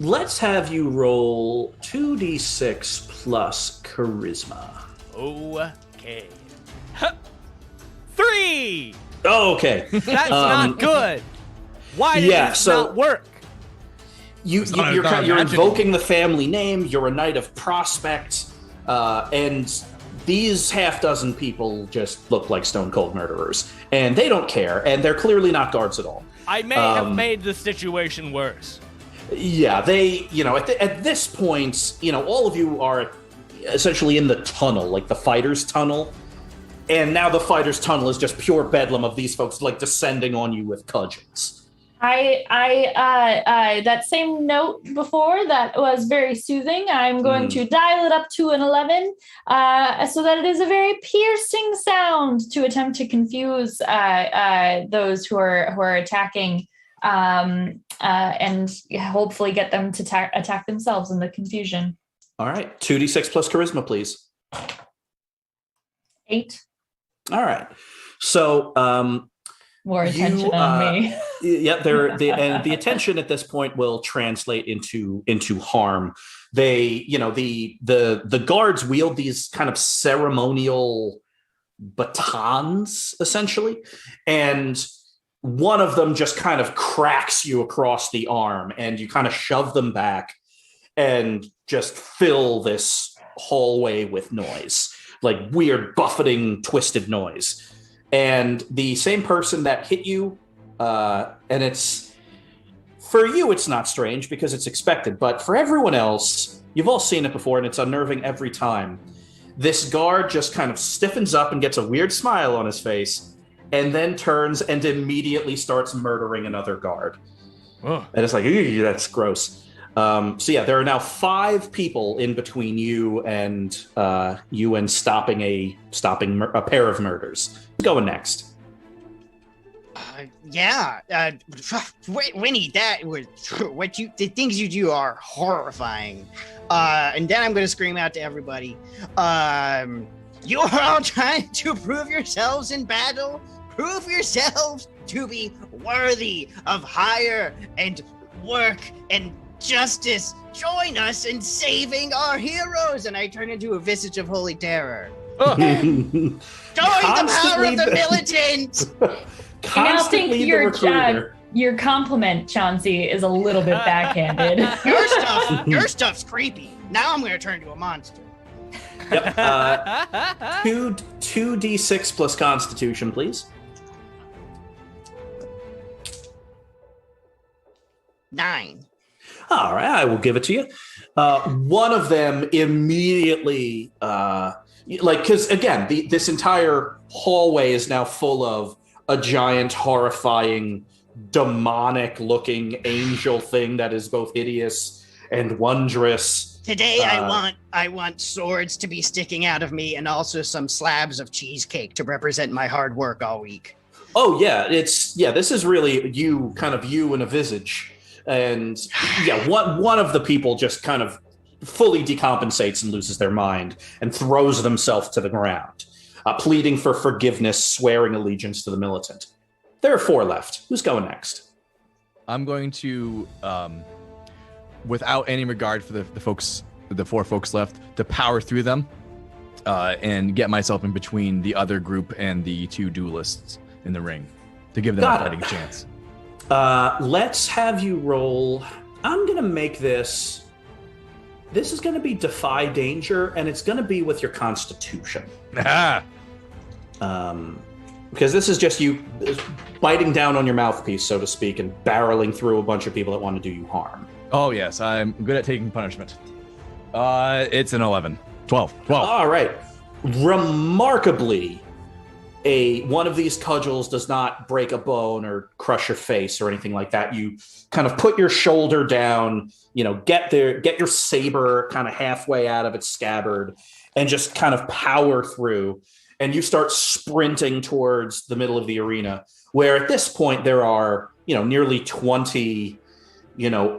Let's have you roll 2d6 plus charisma. Okay. 3! Oh, okay. That's not good. Why did this not work? You're invoking the family name. You're a knight of prospect, and these half dozen people just look like stone cold murderers, and they don't care, and they're clearly not guards at all. I may have made the situation worse. Yeah, they, at this point, all of you are essentially in the tunnel, like the fighter's tunnel, and now the fighter's tunnel is just pure bedlam of these folks like descending on you with cudgels. That same note before that was very soothing. I'm going to dial it up to an 11, so that it is a very piercing sound to attempt to confuse those who are attacking, and hopefully get them to attack themselves in the confusion. All right, 2d6 plus charisma, please. 8. All right, so more attention on me. Yeah, and the attention at this point will translate into harm. They, the guards wield these kind of ceremonial batons, essentially, and one of them just kind of cracks you across the arm, and you kind of shove them back and just fill this hallway with noise, like weird buffeting, twisted noise. And the same person that hit you, and it's, for you, it's not strange because it's expected, but for everyone else, you've all seen it before and it's unnerving every time. This guard just kind of stiffens up and gets a weird smile on his face, and then turns and immediately starts murdering another guard. Oh. And it's like, ew, that's gross. So yeah, there are now 5 people in between you and stopping a pair of murders. Who's going next? Winnie, the things you do are horrifying. And then I'm going to scream out to everybody. You are all trying to prove yourselves in battle. Prove yourselves to be worthy of hire and work and justice. Join us in saving our heroes. And I turn into a visage of holy terror. Join the power of the militant. I now think your compliment, Chauncey, is a little bit backhanded. Your stuff's creepy. Now I'm going to turn into a monster. Yep. 2d6 plus Constitution, please. 9. All right, I will give it to you. One of them immediately, because again, this entire hallway is now full of a giant, horrifying, demonic-looking angel thing that is both hideous and wondrous. Today, I want swords to be sticking out of me, and also some slabs of cheesecake to represent my hard work all week. Oh yeah, this is really you in a visage. And yeah, one of the people just kind of fully decompensates and loses their mind and throws themselves to the ground, pleading for forgiveness, swearing allegiance to the militant. There are 4 left. Who's going next? I'm going to, without any regard for the 4 folks left, to power through them and get myself in between the other group and the 2 duelists in the ring to give them a fighting chance. Let's have you roll. I'm going to make this. This is going to be Defy Danger, and it's going to be with your Constitution. Because this is just you biting down on your mouthpiece, so to speak, and barreling through a bunch of people that want to do you harm. Oh, yes. I'm good at taking punishment. It's an 11. 12. All right. Remarkably, one of these cudgels does not break a bone or crush your face or anything like that. You kind of put your shoulder down, get your saber kind of halfway out of its scabbard and just kind of power through. And you start sprinting towards the middle of the arena, where at this point there are, nearly 20,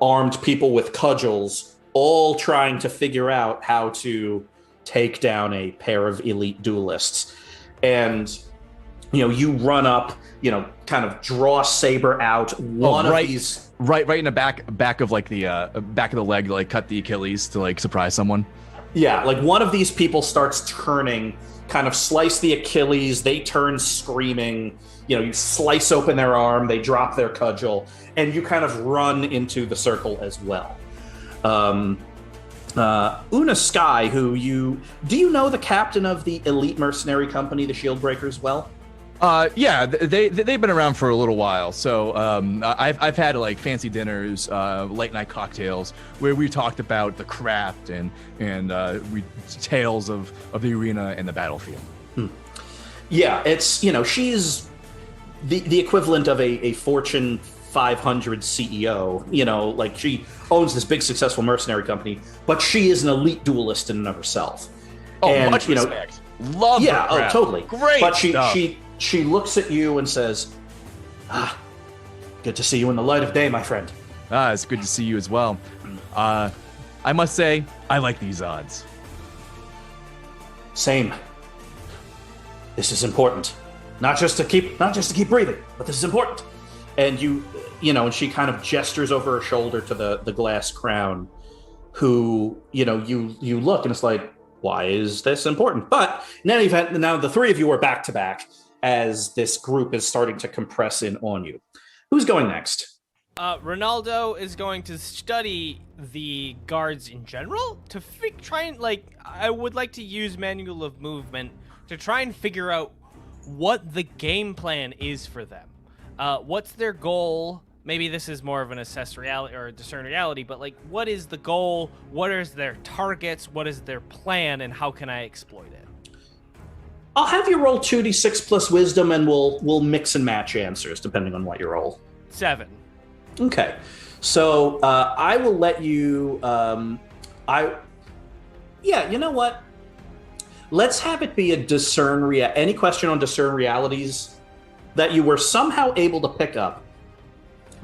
armed people with cudgels, all trying to figure out how to take down a pair of elite duelists. And you run up, kind of draw saber out. One of these, right in the back of like the back of the leg, to, like cut the Achilles to like surprise someone. Yeah, like one of these people starts turning, kind of slice the Achilles. They turn screaming. You slice open their arm. They drop their cudgel, and you kind of run into the circle as well. Una Sky, do you know the captain of the elite mercenary company, the Shieldbreakers, well? Yeah, they've been around for a little while. So I've had like fancy dinners, late night cocktails where we talked about the craft and tales of the arena and the battlefield. Yeah, it's she's the equivalent of a Fortune 500 CEO. Like she owns this big successful mercenary company, but she is an elite duelist in and of herself. Oh, and much respect. Love her. Oh, totally. Great. But she looks at you and says, good to see you in the light of day, my friend. It's good to see you as well. I must say, I like these odds. Same. This is important. Not just to keep breathing, but this is important. And and she kind of gestures over her shoulder to the glass crown, who, you look and it's like, why is this important? But in any event, now the 3 of you are back to back as this group is starting to compress in on you. Who's going next? Ronaldo is going to study the guards in general to I would like to use manual of movement to try and figure out what the game plan is for them. What's their goal? Maybe this is more of an assess reality or discern reality, but like, what is the goal? What is their targets? What is their plan? And how can I exploit it? I'll have you roll 2d6 plus wisdom, and we'll mix and match answers depending on what you roll. 7. Okay. So I will let you. You know what? Let's have it be a discern any question on discern realities that you were somehow able to pick up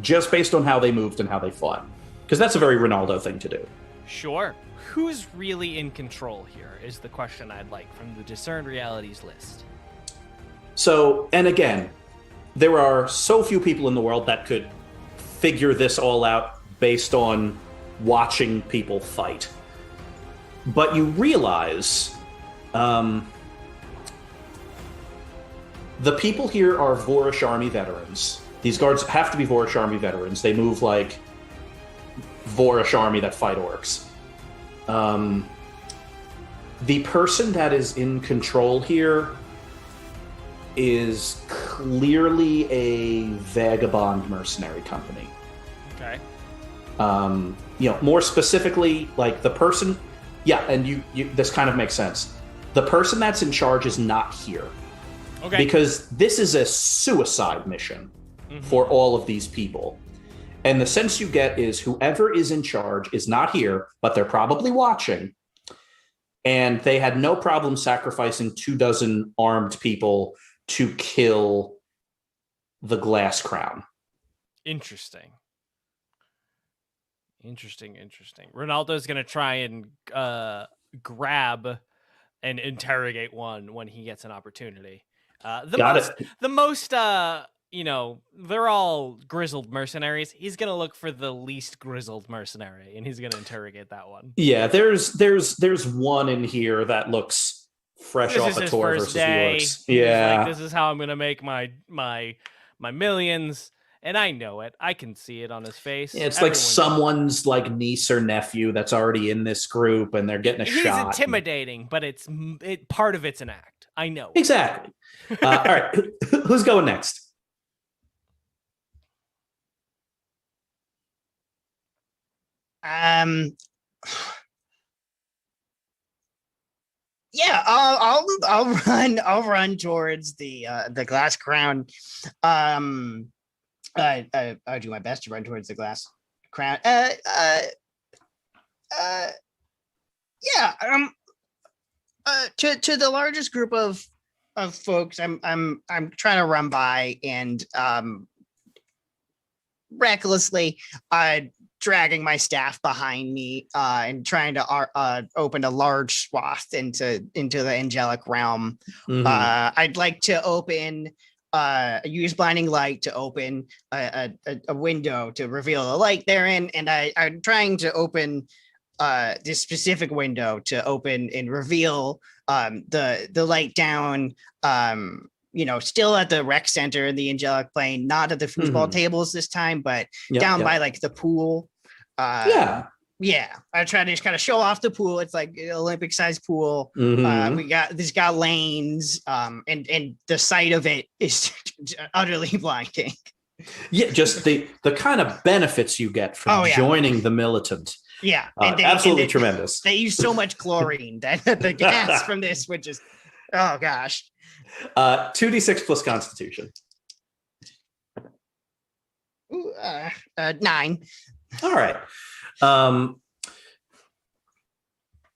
just based on how they moved and how they fought. Because that's a very Ronaldo thing to do. Sure. Who's really in control here is the question I'd like from the discern realities list. So, and again, there are so few people in the world that could figure this all out based on watching people fight. But you realize the people here are Vorish Army veterans. These guards have to be Vorish Army veterans. They move like Vorish Army that fight orcs. The person that is in control here is clearly a vagabond mercenary company. Okay. More specifically, like the person, and you this kind of makes sense. The person that's in charge is not here. Okay. Because this is a suicide mission for all of these people. And the sense you get is whoever is in charge is not here, but they're probably watching. And they had no problem sacrificing 24 armed people to kill the Glass Crown. Interesting. Ronaldo's going to try and grab and interrogate one when he gets an opportunity. The most, they're all grizzled mercenaries. He's going to look for the least grizzled mercenary, and he's going to interrogate that one. Yeah, there's one in here that looks fresh off a tour versus the orcs. Yeah. This is how I'm going to make my millions. And I know it. I can see it on his face. Yeah, it's like someone's like niece or nephew that's already in this group, and they're getting a shot. He's intimidating, but part of it's an act. I know. Exactly. All right, who's going next? Yeah, I'll run towards the Glass Crown. I'll do my best to run towards the Glass Crown. To the largest group of folks, I'm trying to run by and recklessly dragging my staff behind me and trying to open a large swath into the angelic realm. I'd like to open use blinding light to open a window to reveal the light therein, and I'm trying to open this specific window to open and reveal the light down still at the rec center in the angelic plane, not at the foosball tables this time, but down by like the pool. I try to just kind of show off the pool. It's like an Olympic sized pool. This got lanes, and the sight of it is utterly blinding. Yeah, just the kind of benefits you get from joining the militant. Yeah, absolutely tremendous. They use so much chlorine that the gas from this would just, oh gosh. 2d6 plus Constitution. Ooh, 9. All right.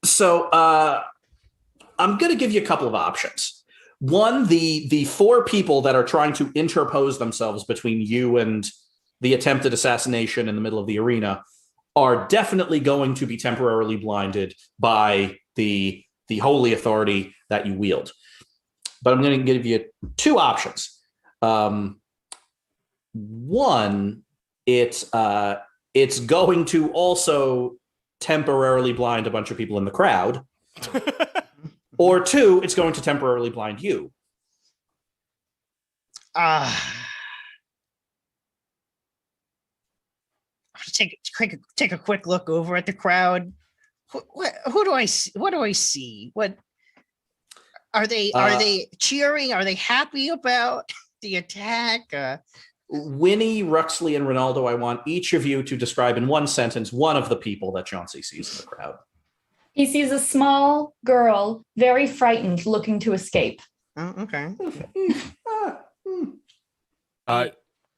So I'm going to give you a couple of options. One, the 4 people that are trying to interpose themselves between you and the attempted assassination in the middle of the arena are definitely going to be temporarily blinded by the holy authority that you wield. But I'm going to give you 2 options. One, it's going to also temporarily blind a bunch of people in the crowd. Or 2, it's going to temporarily blind you. I'll take a quick look over at the crowd. Who do I see? What do I see? What are they? Are they cheering? Are they happy about the attack? Winnie, Ruxley, and Ronaldo, I want each of you to describe in one sentence one of the people that Chauncey sees in the crowd. He sees a small girl, very frightened, looking to escape. Oh, okay.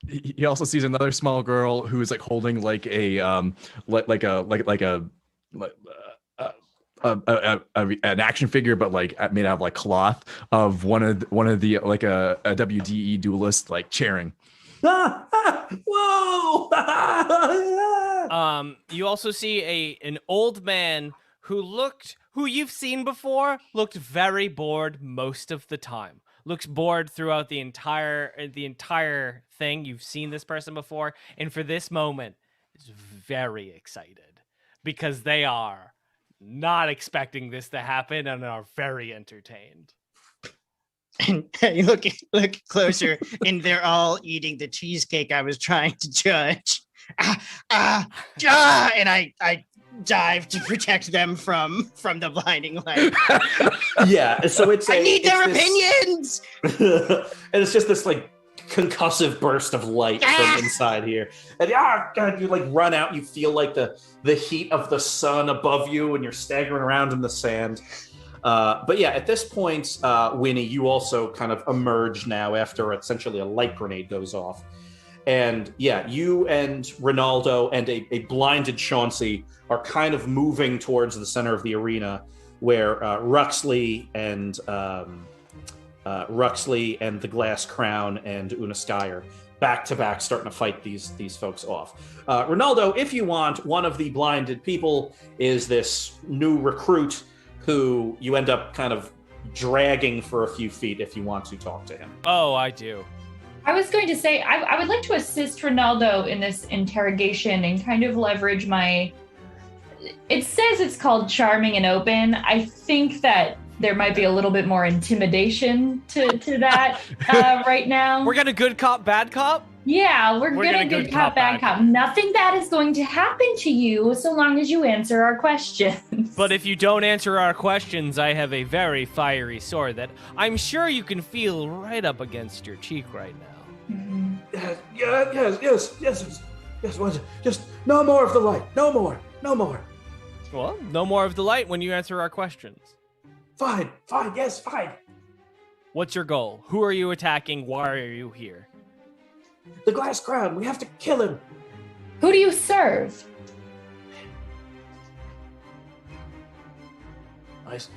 he also sees another small girl who is like holding like a an action figure, but like made out of like cloth of one of the like a WDE duelist like cheering. Whoa! You also see an old man who you've seen before, looked very bored most of the time. Looks bored throughout the entire thing. You've seen this person before, and for this moment, is very excited because they are not expecting this to happen and are very entertained. And you look closer, and they're all eating the cheesecake I was trying to judge. And I dive to protect them from the blinding light. Yeah, so I need their opinions. And it's just this like concussive burst of light from inside here, and God, you like run out. You feel like the heat of the sun above you, and you're staggering around in the sand. But yeah, at this point, Winnie, you also kind of emerge now after essentially a light grenade goes off. And yeah, you and Ronaldo and a blinded Chauncey are kind of moving towards the center of the arena where Ruxley and the Glass Crown and Una Sky are back to back starting to fight these folks off. Ronaldo, if you want, one of the blinded people is this new recruit who you end up kind of dragging for a few feet if you want to talk to him. Oh, I do. I was going to say, I would like to assist Ronaldo in this interrogation and kind of leverage my... It says it's called charming and open. I think that there might be a little bit more intimidation to that right now. We're gonna good cop, bad cop? Yeah, we're gonna good cop, bad cop. Nothing bad is going to happen to you so long as you answer our questions. But if you don't answer our questions, I have a very fiery sword that I'm sure you can feel right up against your cheek right now. Mhm. Yes. Just no more of the light. No more. Well, no more of the light when you answer our questions. Fine. Yes, fine. What's your goal? Who are you attacking? Why are you here? The Glass Crown. We have to kill him. Who do you serve? Nice.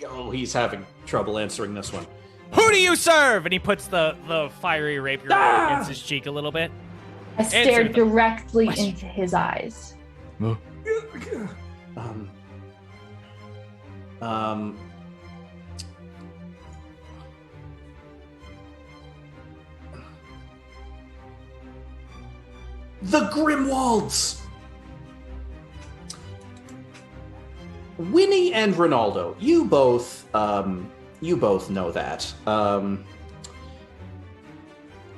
Oh, he's having trouble answering this one. Who do you serve? And he puts the fiery rapier against his cheek a little bit. I stared the directly question. into his eyes. The Grimwalds. Winnie and Ronaldo, you both know that.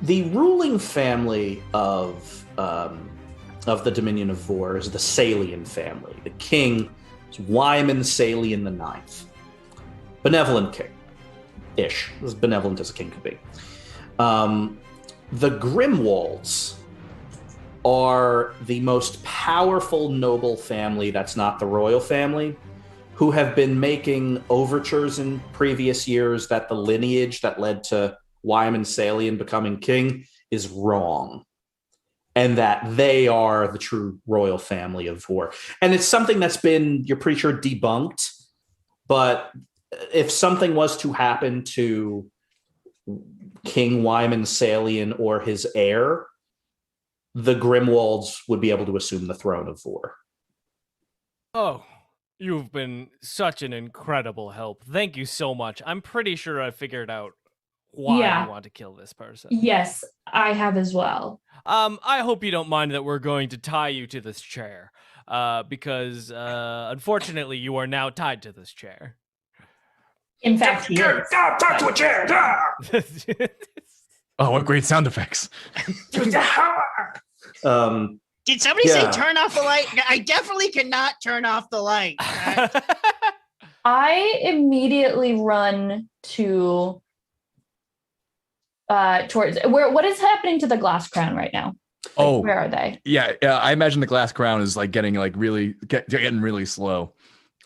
The ruling family of the Dominion of Vor is the Salian family. The king is Wyman Salian the Ninth. Benevolent king. Ish. As benevolent as a king could be. The Grimwalds are the most powerful noble family that's not the royal family, who have been making overtures in previous years that the lineage that led to Wyman Salian becoming king is wrong, and that they are the true royal family of Vor. And it's something that's been, you're pretty sure, debunked, but if something was to happen to King Wyman Salian or his heir, the Grimwalds would be able to assume the throne of Vor. Oh, you've been such an incredible help. Thank you so much. I'm pretty sure I figured out why Yeah. I want to kill this person. Yes, I have as well. I hope you don't mind that we're going to tie you to this chair, because unfortunately you are now tied to this chair. In fact, he is. Talk to a chair! Oh, what great sound effects. Did somebody say Yeah. turn off the light? I definitely cannot turn off the light. I immediately run to towards what is happening to the Glass Crown right now? Oh, Where are they? yeah. I imagine the Glass Crown is like getting like getting really slow.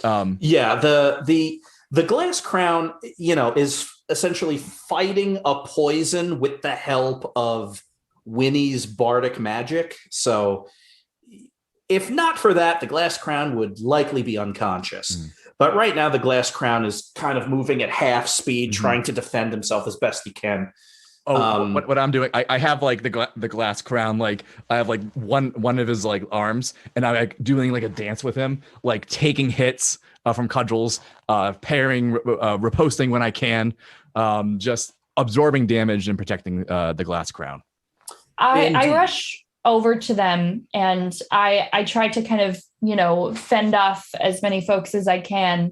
Yeah, the Glass Crown, is essentially fighting a poison with the help of Winnie's bardic magic. So if not for that, the glass crown would likely be unconscious. But right now, the glass crown is kind of moving at half speed, trying to defend himself as best he can. What I'm doing, I have like the glass crown, like I have like one of his like arms, and I'm like doing like a dance with him, like taking hits from cudgels, parrying, riposting when I can, just absorbing damage and protecting the glass crown. I rush over to them and I try to kind of, fend off as many folks as I can.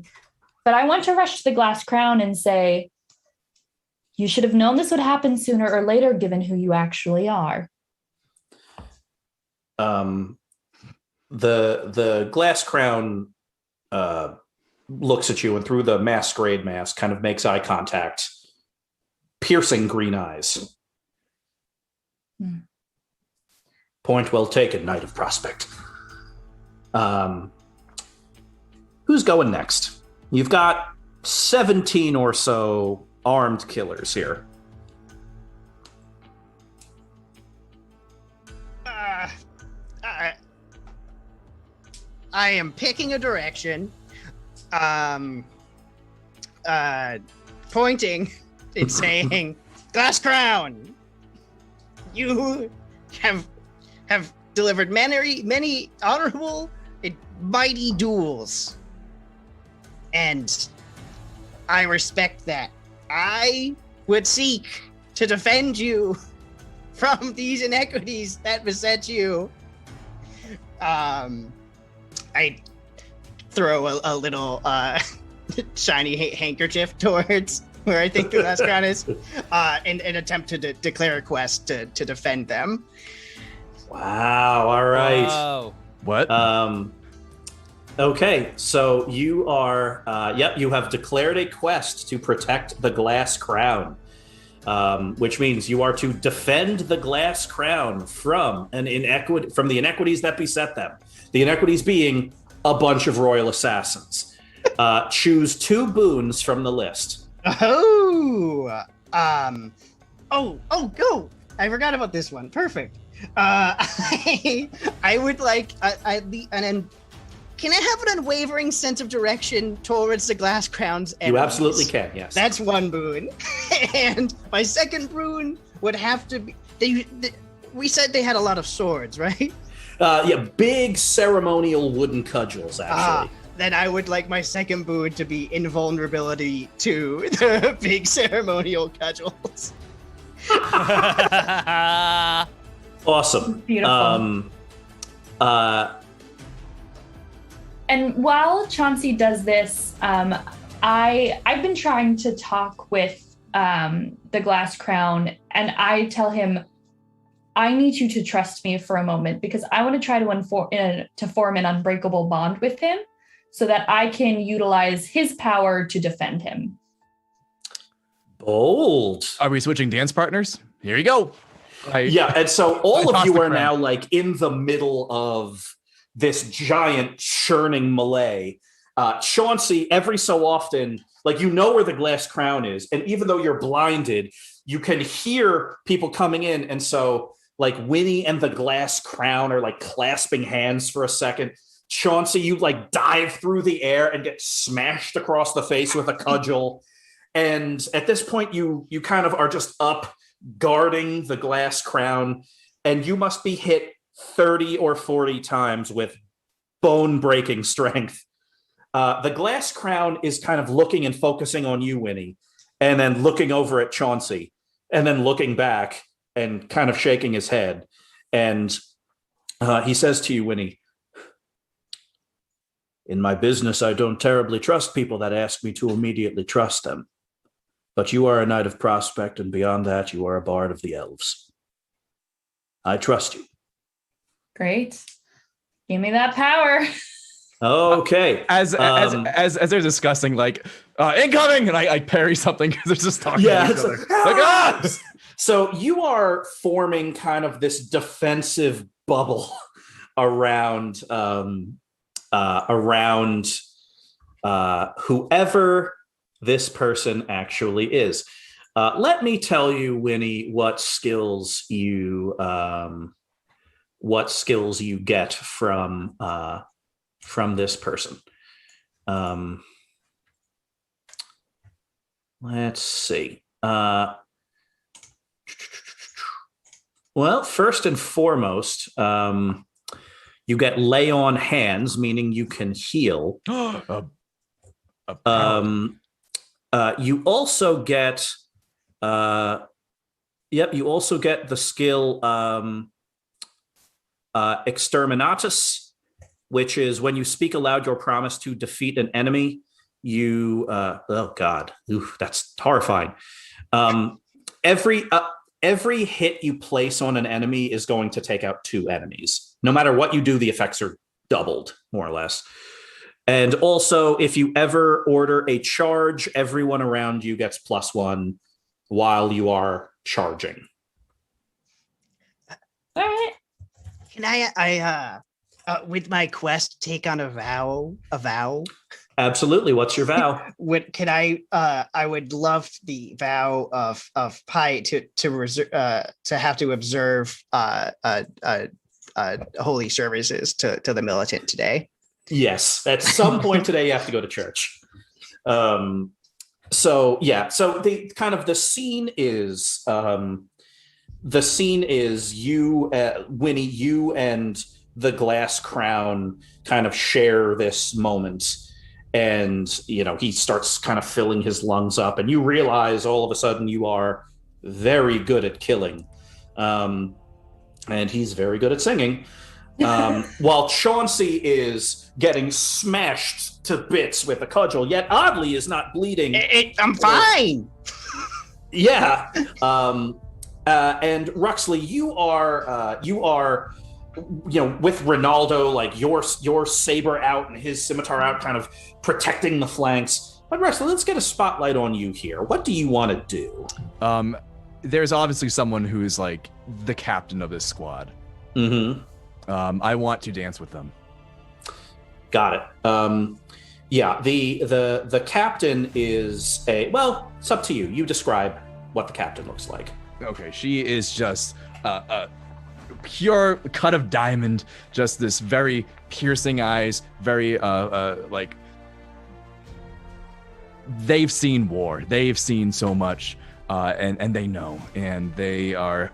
But I want to rush to the glass crown and say, you should have known this would happen sooner or later, given who you actually are. The glass crown looks at you and through the masquerade mask kind of makes eye contact, piercing green eyes. Point well taken, Knight of Prospect. Who's going next? You've got 17 or so armed killers here. I am picking a direction, pointing and saying, "Glass Crown, you have delivered many honorable and mighty duels, and I respect that. I would seek to defend you from these inequities that beset you." I throw a little shiny handkerchief towards where I think the glass crown is, and attempt to declare a quest to defend them. Wow! All right. Whoa. What? Okay, so you are. You have declared a quest to protect the glass crown, which means you are to defend the glass crown from the inequities that beset them. The inequities being a bunch of royal assassins. Choose 2 boons from the list. Go! I forgot about this one. Perfect. I would like can I have an unwavering sense of direction towards the glass crown's enemies? You absolutely can. Yes, that's 1 boon, and my second boon would have to be. We said they had a lot of swords, right? Big ceremonial wooden cudgels, actually. Then I would like my second boon to be invulnerability to the big ceremonial cudgels. Awesome. Beautiful. And while Chauncey does this, I've been trying to talk with the glass crown, and I tell him, I need you to trust me for a moment because I want to try to form an unbreakable bond with him so that I can utilize his power to defend him. Bold. Are we switching dance partners? Here you go. And so all of you are crown. now like in the middle of this giant churning melee. Chauncey, every so often, like where the glass crown is, and even though you're blinded, you can hear people coming in, and so like Winnie and the glass crown are like clasping hands for a second. Chauncey, you like dive through the air and get smashed across the face with a cudgel. And at this point, you kind of are just up guarding the glass crown, and you must be hit 30 or 40 times with bone-breaking strength. The glass crown is kind of looking and focusing on you, Winnie, and then looking over at Chauncey, and then looking back and kind of shaking his head. And he says to you, Winnie, "In my business, I don't terribly trust people that ask me to immediately trust them. But you are a Knight of Prospect, and beyond that, you are a Bard of the Elves. I trust you." Great. Give me that power. Okay. As they're discussing, like, incoming, and I parry something because they're just talking to each other. So you are forming kind of this defensive bubble around whoever this person actually is. Let me tell you, Winnie, what skills you get from this person. Let's see. Well, first and foremost, you get lay on hands, meaning you can heal. You also get, you also get the skill Exterminatus, which is when you speak aloud your promise to defeat an enemy. You, oh God, oof, that's horrifying. Every hit you place on an enemy is going to take out 2 enemies. No matter what you do, the effects are doubled, more or less. And also, if you ever order a charge, everyone around you gets +1 while you are charging. All right. Can I with my quest take on a vow? Absolutely. What's your vow? I would love the vow of Pi to have to observe holy services to the militant today. Yes, at some point today you have to go to church. So the scene is you, Winnie, you and the glass crown kind of share this moment, and he starts kind of filling his lungs up, and you realize all of a sudden you are very good at killing, and he's very good at singing. While Chauncey is getting smashed to bits with a cudgel, yet oddly is not bleeding. I'm fine. Yeah. And Ruxley, you are with Ronaldo, like your saber out and his scimitar out, kind of protecting the flanks. But Ruxley, let's get a spotlight on you here. What do you want to do? There's obviously someone who's like the captain of this squad. Mm-hmm. I want to dance with them. Got it. The captain is it's up to you. You describe what the captain looks like. Okay, she is just a pure cut of diamond, just this very piercing eyes, very like they've seen war, they've seen so much, and they know, and they are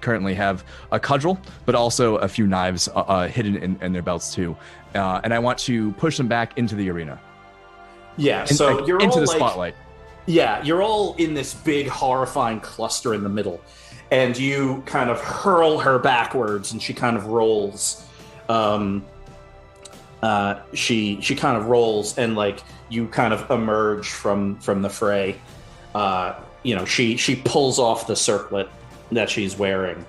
currently have a cudgel, but also a few knives hidden in their belts too, and I want to push them back into the arena. Yeah, so you're into all the spotlight. Yeah, you're all in this big, horrifying cluster in the middle, and you kind of hurl her backwards, and she kind of rolls. She kind of rolls, and like you kind of emerge from the fray. She pulls off the circlet that she's wearing.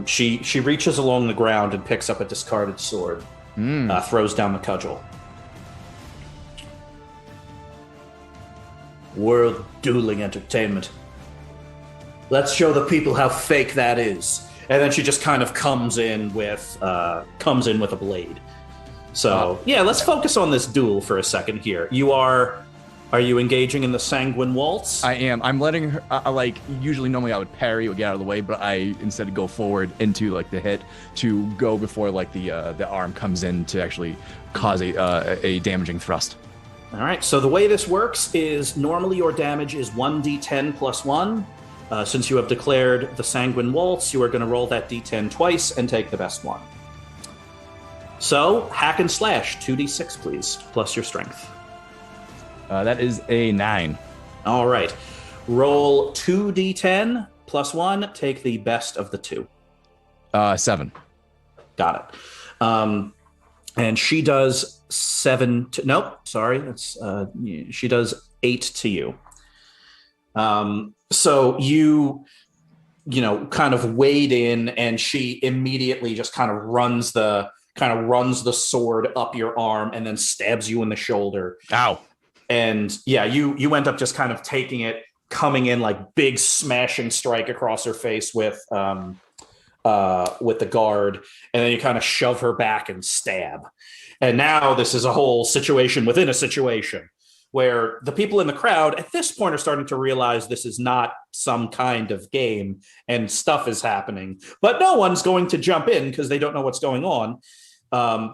She reaches along the ground and picks up a discarded sword, throws down the cudgel. World dueling entertainment. Let's show the people how fake that is. And then she just kind of comes in with a blade. So let's focus on this duel for a second here. Are you engaging in the sanguine waltz? I am. I'm letting her, normally I would parry, would get out of the way, but I instead go forward into like the hit to go before like the arm comes in to actually cause a damaging thrust. All right, so the way this works is normally your damage is 1d10 plus 1. Since you have declared the sanguine waltz, you are going to roll that d10 twice and take the best one. So, hack and slash, 2d6 please, plus your strength. That is a 9. All right, roll 2d10 plus 1, take the best of the 2. 7. Got it. And she does 7 to... Nope, sorry. That's she does 8 to you. So you kind of wade in, and she immediately just kind of runs the sword up your arm and then stabs you in the shoulder. Ow. And yeah, you end up just kind of taking it, coming in like big smashing strike across her face with with the guard, and then you kind of shove her back and stab. And now this is a whole situation within a situation where the people in the crowd at this point are starting to realize this is not some kind of game and stuff is happening, but no one's going to jump in because they don't know what's going on.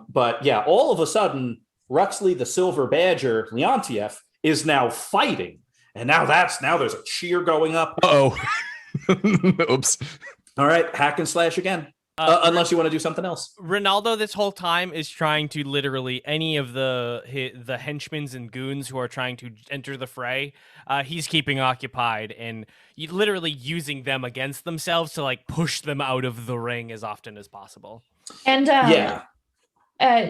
But yeah, all of a sudden, Ruxley the Silver Badger Leontiev is now fighting. And now there's a cheer going up. Uh-oh. Oops. All right, hack and slash again. Unless you want to do something else. Ronaldo this whole time is trying to literally any of the henchmen and goons who are trying to enter the fray, he's keeping occupied and literally using them against themselves to like push them out of the ring as often as possible. And Yeah.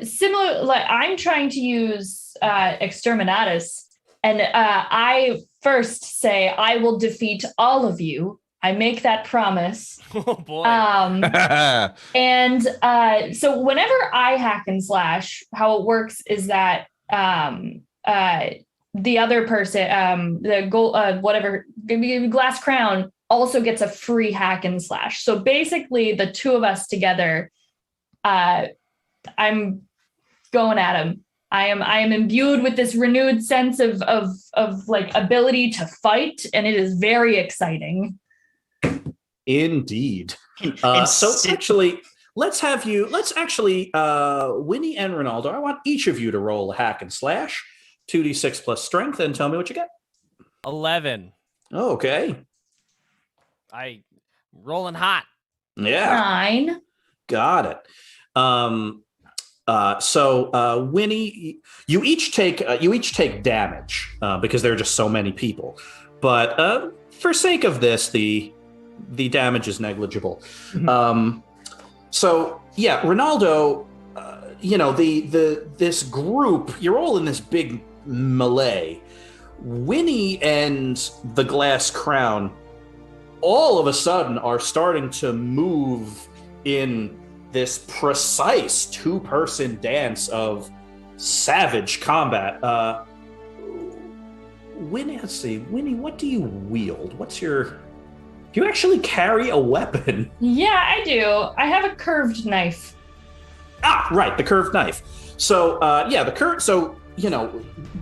similar, like I'm trying to use Exterminatus, and I first say I will defeat all of you. I make that promise. Oh boy. And so whenever I hack and slash, how it works is that the other person, the gold, whatever, glass crown also gets a free hack and slash. So basically the two of us together, I'm going at him. I am imbued with this renewed sense of like ability to fight, and it is very exciting. Indeed. So actually, let's actually, Winnie and Ronaldo, I want each of you to roll a hack and slash, 2d6 plus strength, and tell me what you get. 11. Okay. I rolling hot. Yeah. 9. Got it. So Winnie, you each take damage because there are just so many people. But for sake of this, the damage is negligible. So yeah, Ronaldo, this group, you're all in this big melee. Winnie and the Glass Crown all of a sudden are starting to move in this precise two-person dance of savage combat. Winnie, let's see. Winnie, what do you wield? Do you actually carry a weapon? Yeah, I do. I have a curved knife. Ah, right, the curved knife. So,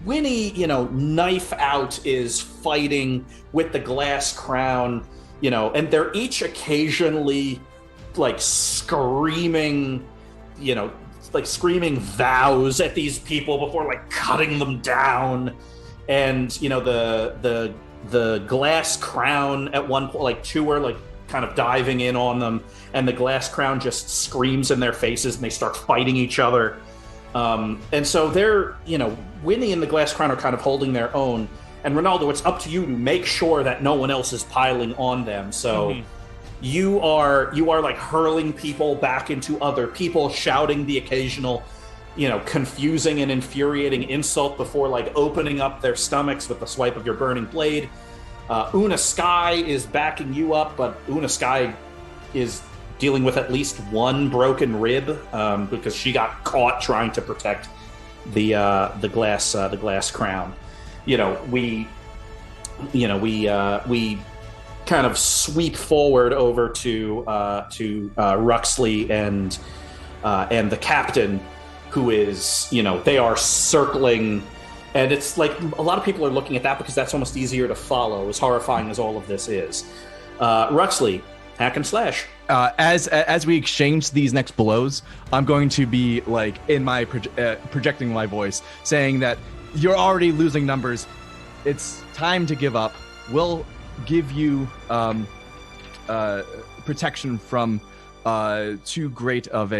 Winnie, knife out is fighting with the Glass Crown, and they're each occasionally like screaming vows at these people before like cutting them down. And, the Glass Crown at one point, like two are like kind of diving in on them, and the Glass Crown just screams in their faces and they start fighting each other. And so they're, Winnie and the Glass Crown are kind of holding their own. And Ronaldo, it's up to you to make sure that no one else is piling on them. So you are like hurling people back into other people, shouting the occasional, confusing and infuriating insult before like opening up their stomachs with the swipe of your burning blade. Una Sky is backing you up, but Una Sky is dealing with at least one broken rib because she got caught trying to protect the Glass Crown. We kind of sweep forward over to Ruxley and the captain, who is, they are circling, and it's like a lot of people are looking at that because that's almost easier to follow, as horrifying as all of this is. Ruxley, hack and slash. As we exchange these next blows, I'm going to be like in my projecting my voice, saying that you're already losing numbers. It's time to give up. We'll give you protection from too great of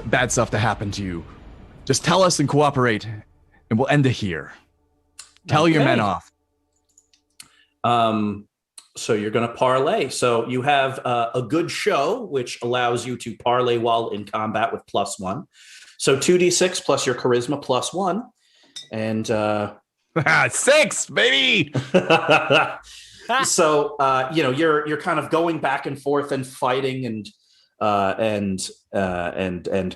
bad stuff to happen to you. Just tell us and cooperate, and we'll end it here. Tell your men off. So you're going to parlay. So you have a good show, which allows you to parlay while in combat with +1. So 2d6 plus your charisma +1, and 6, baby. So you're kind of going back and forth and fighting and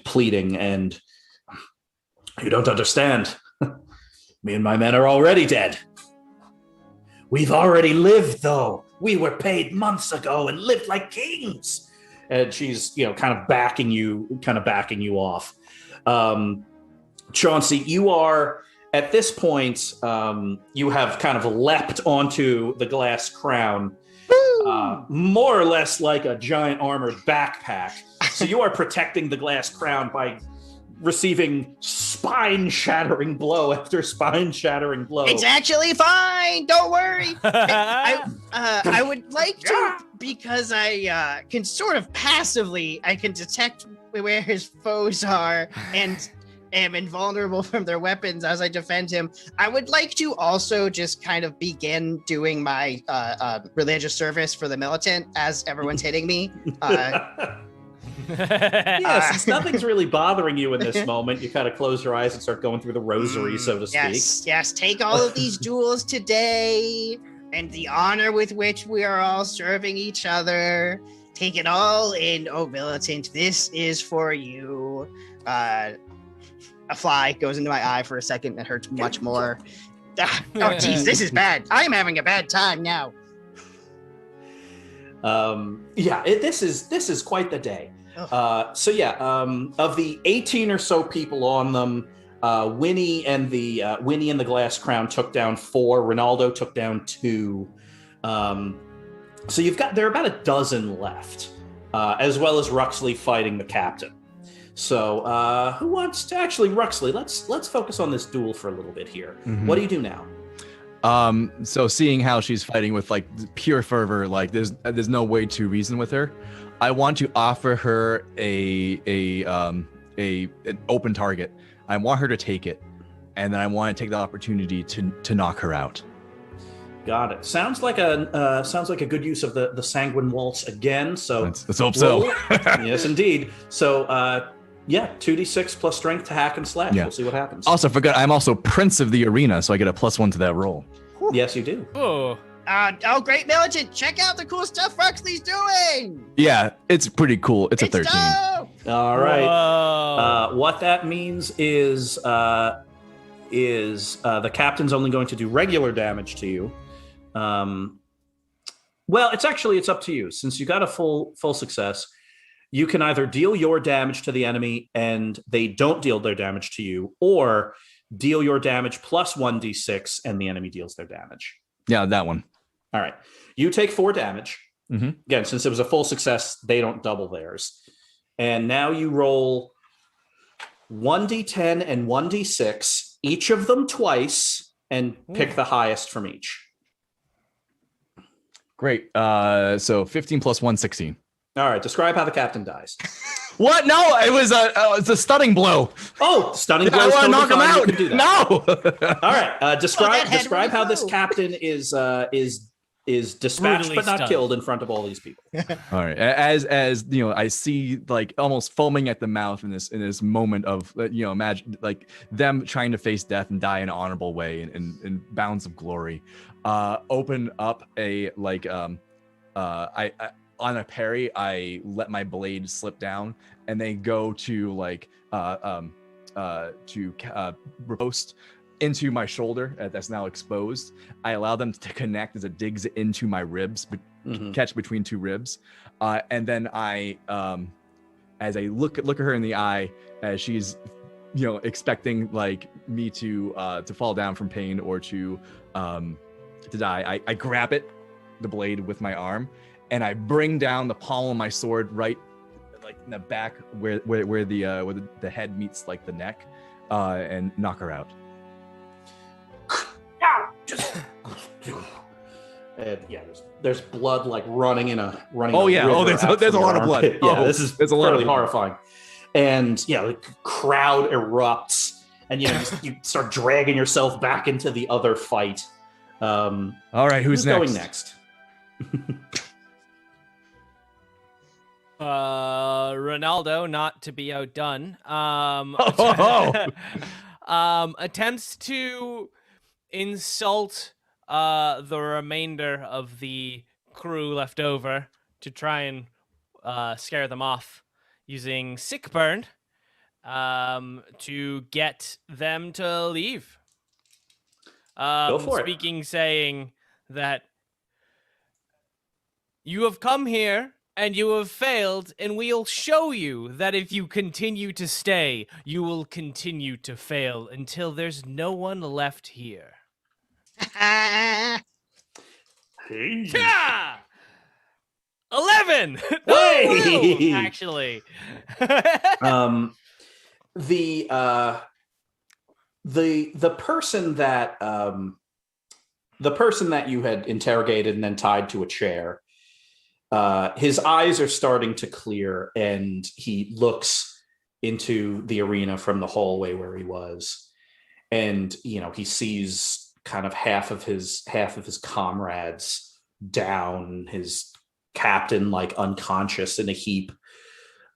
pleading, and you don't understand. Me and my men are already dead. We've already lived, though. We were paid months ago and lived like kings. And she's, kind of backing you off. Chauncey, you are at this point, you have kind of leapt onto the glass crown, more or less like a giant armored backpack. So you are protecting the glass crown by receiving spine-shattering blow after spine-shattering blow. It's actually fine. Don't worry. I would like to, because I can sort of passively, I can detect where his foes are and am invulnerable from their weapons as I defend him. I would like to also just kind of begin doing my religious service for the militant as everyone's hitting me. Since nothing's really bothering you in this moment, you kind of close your eyes and start going through the rosary, so to speak. Yes. Take all of these jewels today and the honor with which we are all serving each other. Take it all in, oh militant. This is for you. A fly goes into my eye for a second. It hurts much more. Oh, geez, this is bad. I'm having a bad time now. This is quite the day. Of the 18 or so people on them, Winnie and the glass crown took down 4. Ronaldo took down 2. So there are about a dozen left, as well as Ruxley fighting the captain. So who wants to actually, Ruxley? Let's focus on this duel for a little bit here. Mm-hmm. What do you do now? So seeing how she's fighting with like pure fervor, like there's no way to reason with her. I want to offer her an open target. I want her to take it, and then I want to take the opportunity to knock her out. Got it. Sounds like a good use of the sanguine waltz again. So let's hope so. Yes, indeed. So 2d6 plus strength to hack and slash. Yeah. We'll see what happens. Also, forgot I'm also Prince of the Arena, so I get a +1 to that roll. Yes, you do. Oh. Great militant! Check out the cool stuff Ruxley's doing. Yeah, it's pretty cool. It's a 13. Dope. All right. What that means is the captain's only going to do regular damage to you. It's up to you. Since you got a full success, you can either deal your damage to the enemy and they don't deal their damage to you, or deal your damage plus 1d6 and the enemy deals their damage. Yeah, that one. All right. You take 4 damage. Mm-hmm. Again, since it was a full success, they don't double theirs. And now you roll 1d10 and 1d6, each of them twice, and pick the highest from each. Great. So 15 plus 1, 16. All right. Describe how the captain dies. What? No, it was a stunning blow. Oh, stunning blow. I want to knock him out. No. All right. Describe how this captain is dispatched but not killed in front of all these people. All right. As I see like almost foaming at the mouth in this moment of imagine like them trying to face death and die in an honorable way in bounds of glory. Open up a like I on a parry, I let my blade slip down, and they go to riposte into my shoulder that's now exposed. I allow them to connect as it digs into my ribs, catch between 2 ribs, and then I, as I look at her in the eye, as she's, expecting like me to fall down from pain or to die, I grab the blade with my arm. And I bring down the pommel of my sword right, like in the back where the head meets like the neck, and knock her out. And there's blood like running. Oh yeah! Oh, there's a lot of blood. Yeah, this is fairly horrifying. And the crowd erupts, and you start dragging yourself back into the other fight. All right, who's next? Going next? Ronaldo, not to be outdone, attempts to insult the remainder of the crew left over to try and scare them off using sick burn to get them to leave. Go for speaking, saying that you have come here and you have failed, and we'll show you that if you continue to stay, you will continue to fail until there's no one left here. Hey. Yeah! 11! Hey! Actually. The person that you had interrogated and then tied to a chair, his eyes are starting to clear, and he looks into the arena from the hallway where he was, and he sees kind of half of his comrades down, his captain like unconscious in a heap,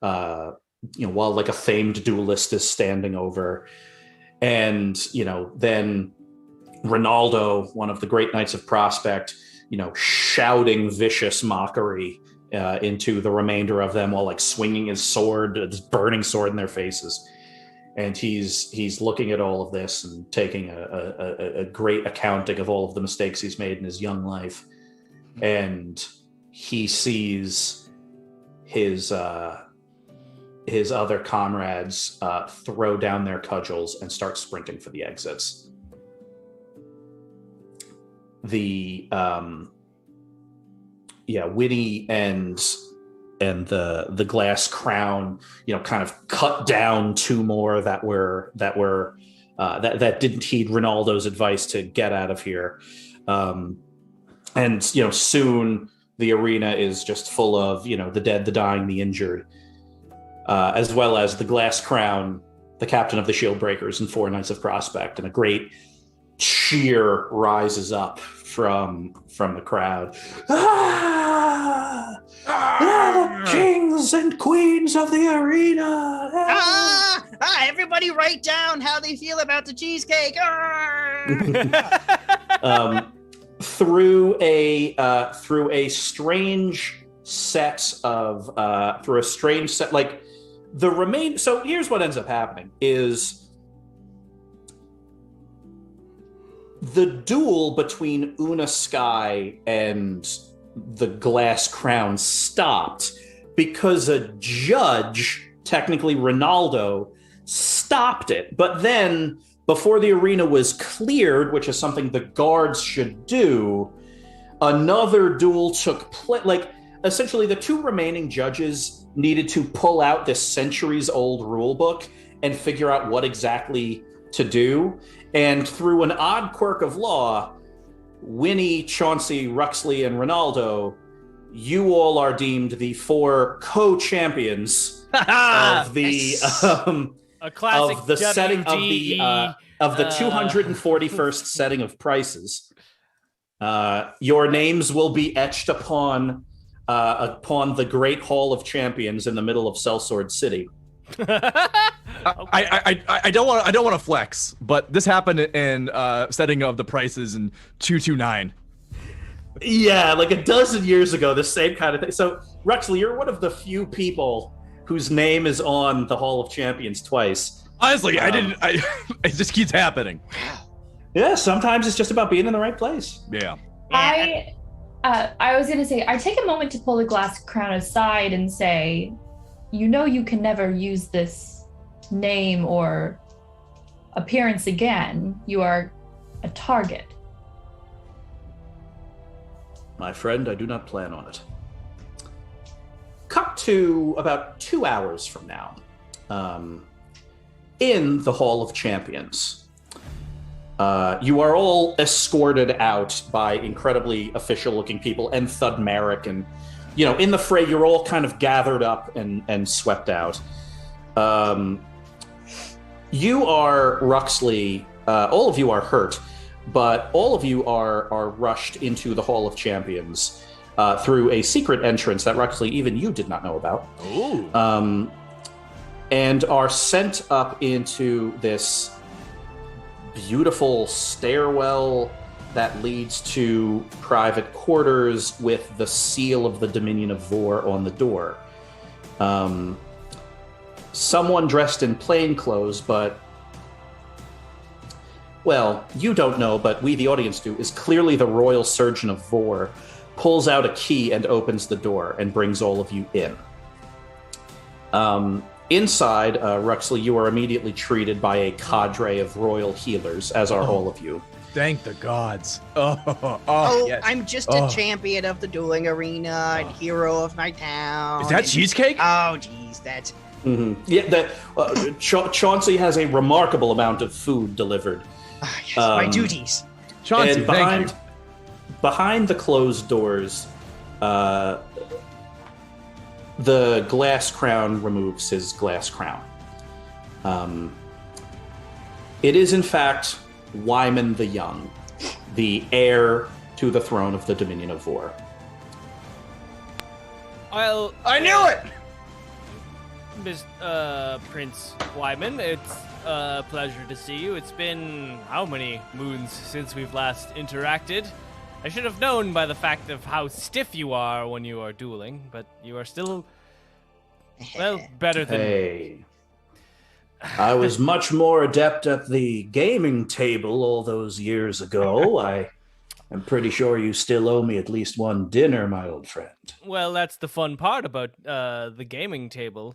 while like a famed duelist is standing over. And then Ronaldo, one of the great knights of Prospect, shouting vicious mockery into the remainder of them while like swinging his sword, his burning sword in their faces. And he's looking at all of this and taking a great accounting of all of the mistakes he's made in his young life. And he sees his other comrades throw down their cudgels and start sprinting for the exits. Winnie and the glass crown, kind of cut down two more that didn't heed Ronaldo's advice to get out of here. And soon the arena is just full of the dead, the dying, the injured, as well as the glass crown, the captain of the shield breakers, and 4 knights of Prospect, and a great cheer rises up from the crowd. The kings and queens of the arena. Everybody write down how they feel about the cheesecake. Through a strange set like the remain. So here's what ends up happening is the duel between Una Sky and the glass crown stopped because a judge, technically Ronaldo, stopped it. But then before the arena was cleared, which is something the guards should do, another duel took place. Like, essentially, the 2 remaining judges needed to pull out this centuries-old rule book and figure out what exactly to do. And through an odd quirk of law, Winnie, Chauncey, Ruxley, and Ronaldo, you all are deemed the 4 co-champions of the a classic of the setting of the WGE, 241st setting of prices. Your names will be etched upon the Great Hall of Champions in the middle of Sellsword City. I don't want to flex, but this happened in setting of the prices in 229. Yeah, like a dozen years ago, the same kind of thing. So, Ruxley, you're one of the few people whose name is on the Hall of Champions twice. Honestly, it just keeps happening. Yeah, sometimes it's just about being in the right place. Yeah. I was gonna say, I take a moment to pull the glass crown aside and say, you can never use this name or appearance again. You are a target. My friend, I do not plan on it. Cut to about 2 hours from now, in the Hall of Champions. You are all escorted out by incredibly official-looking people and Thudmeric, and in the fray, you're all kind of gathered up and swept out. You are Ruxley. All of you are hurt, but all of you are rushed into the Hall of Champions through a secret entrance that Ruxley, even you did not know about. Ooh. And are sent up into this beautiful stairwell that leads to private quarters with the seal of the Dominion of Vor on the door. Someone dressed in plain clothes, but well, you don't know, but we, the audience, do, is clearly the royal surgeon of Vor, pulls out a key and opens the door and brings all of you in. Inside, Ruxley, you are immediately treated by a cadre of royal healers, as are all of you. Thank the gods. Oh, Yes. I'm just a champion of the dueling arena and hero of my town. Is that and- cheesecake? Oh, geez, that's Yeah, Chauncey has a remarkable amount of food delivered. yes, my duties. Chauncey, And thank you. behind the closed doors, the glass crown removes his glass crown. It is, in fact, Wyman the Young, the heir to the throne of the Dominion of Vor. Well, I knew it! Prince Wyman, it's a pleasure to see you. It's been how many moons since we've last interacted? I should have known by the fact of how stiff you are when you are dueling, but you are still, well, better than... Hey. I was much more adept at the gaming table all those years ago. I am pretty sure you still owe me at least one dinner, my old friend. Well, that's the fun part about the gaming table.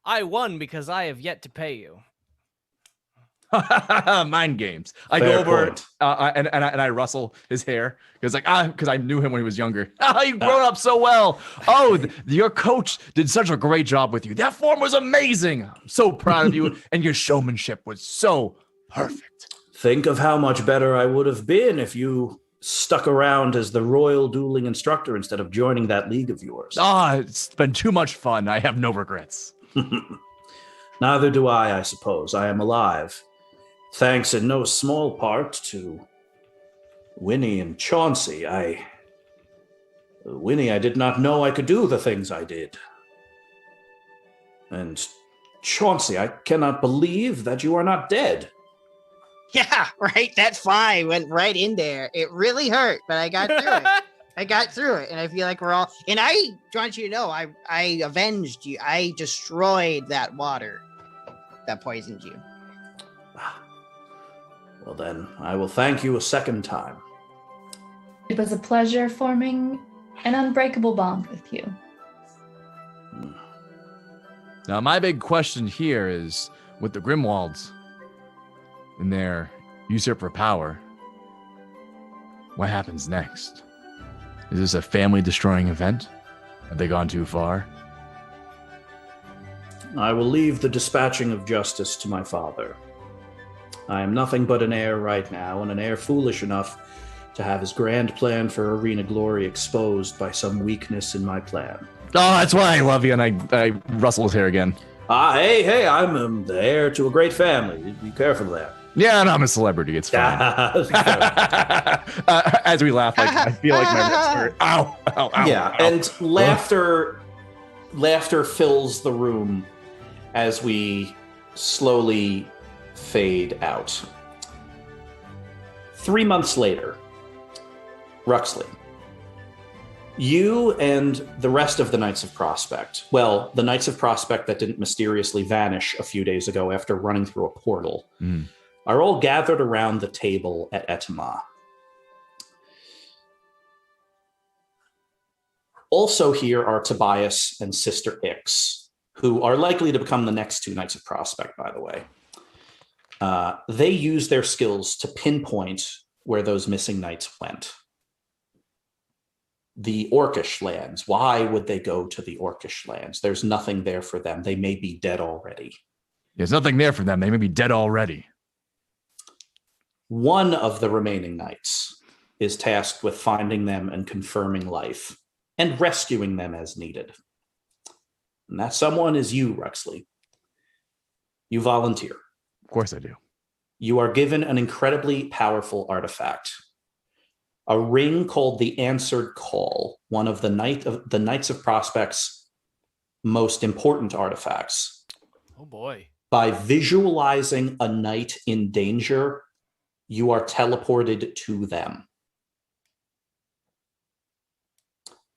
I won because I have yet to pay you. Mind games. I Fair go over point. and I rustle his hair because I knew him when he was younger. You've grown up so well. Oh, your coach did such a great job with you. That form was amazing. I'm so proud of you, and your showmanship was so perfect. Think of how much better I would have been if you stuck around as the royal dueling instructor instead of joining that league of yours. It's been too much fun. I have no regrets. Neither do I suppose. I am alive. Thanks in no small part to Winnie and Chauncey. Winnie, I did not know I could do the things I did. And Chauncey, I cannot believe that you are not dead. Yeah, right. That fly went right in there. It really hurt, but I got through it. I got through it, and I feel like we're all. And I want you to know, I avenged you. I destroyed that water that poisoned you. Well, then, I will thank you a second time. It was a pleasure forming an unbreakable bond with you. Now, my big question here is, with the Grimwalds and their usurper power, what happens next? Is this a family-destroying event? Have they gone too far? I will leave the dispatching of justice to my father. I am nothing but an heir right now, and an heir foolish enough to have his grand plan for arena glory exposed by some weakness in my plan. Oh, that's why I love you, and I rustle his hair again. Hey, I'm the heir to a great family. Be careful of that. Yeah, and I'm a celebrity. It's fine. As we laugh, like, I feel like my wrists hurt. Ow, ow, ow. Yeah, ow. and laughter fills the room as we slowly fade out. 3 months later, Ruxley, you and the rest of the Knights of Prospect, well, the Knights of Prospect that didn't mysteriously vanish a few days ago after running through a portal, are all gathered around the table at Etama. Also here are Tobias and Sister Ix, who are likely to become the next two Knights of Prospect, by the way. They use their skills to pinpoint where those missing knights went. The Orcish lands. Why would they go to the Orcish lands? There's nothing there for them. They may be dead already. There's nothing there for them. They may be dead already. One of the remaining knights is tasked with finding them and confirming life and rescuing them as needed. And that someone is you, Ruxley. You volunteer. Of course I do. You are given an incredibly powerful artifact. A ring called the Answered Call, one of the Knights of Prospect's most important artifacts. Oh boy. By visualizing a knight in danger, you are teleported to them.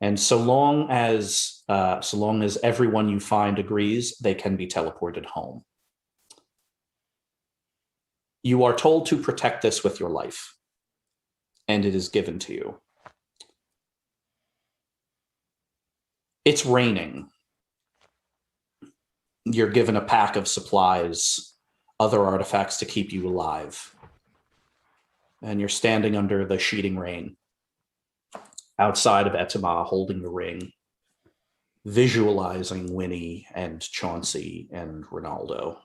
And so long as everyone you find agrees, they can be teleported home. You are told to protect this with your life, and it is given to you. It's raining. You're given a pack of supplies, other artifacts to keep you alive. And you're standing under the sheeting rain outside of Etama, holding the ring, visualizing Winnie and Chauncey and Ronaldo,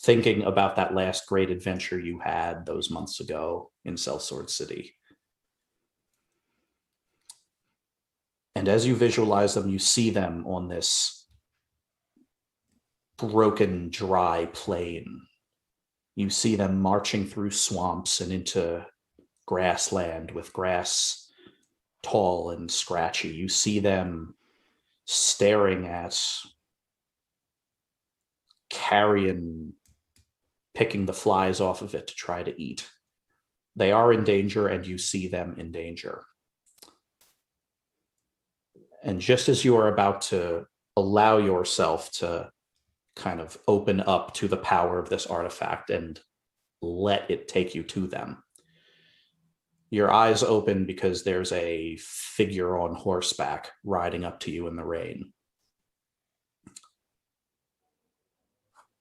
thinking about that last great adventure you had those months ago in Sellsword City. And as you visualize them, you see them on this broken, dry plain. You see them marching through swamps and into grassland with grass tall and scratchy. You see them staring at carrion, picking the flies off of it to try to eat. They are in danger, and you see them in danger. And just as you are about to allow yourself to kind of open up to the power of this artifact and let it take you to them, your eyes open because there's a figure on horseback riding up to you in the rain.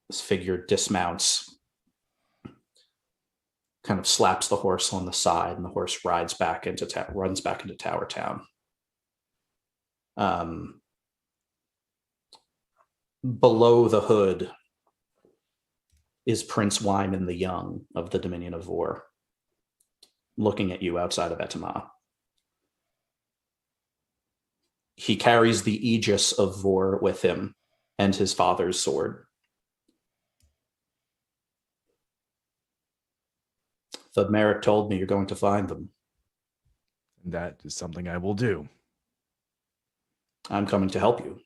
This figure dismounts, kind of slaps the horse on the side, and the horse runs back into Tower Town. Below the hood is Prince Wyman the Young of the Dominion of Vor, looking at you outside of Etama. He carries the aegis of Vor with him and his father's sword. The Merrick told me you're going to find them. That is something I will do. I'm coming to help you.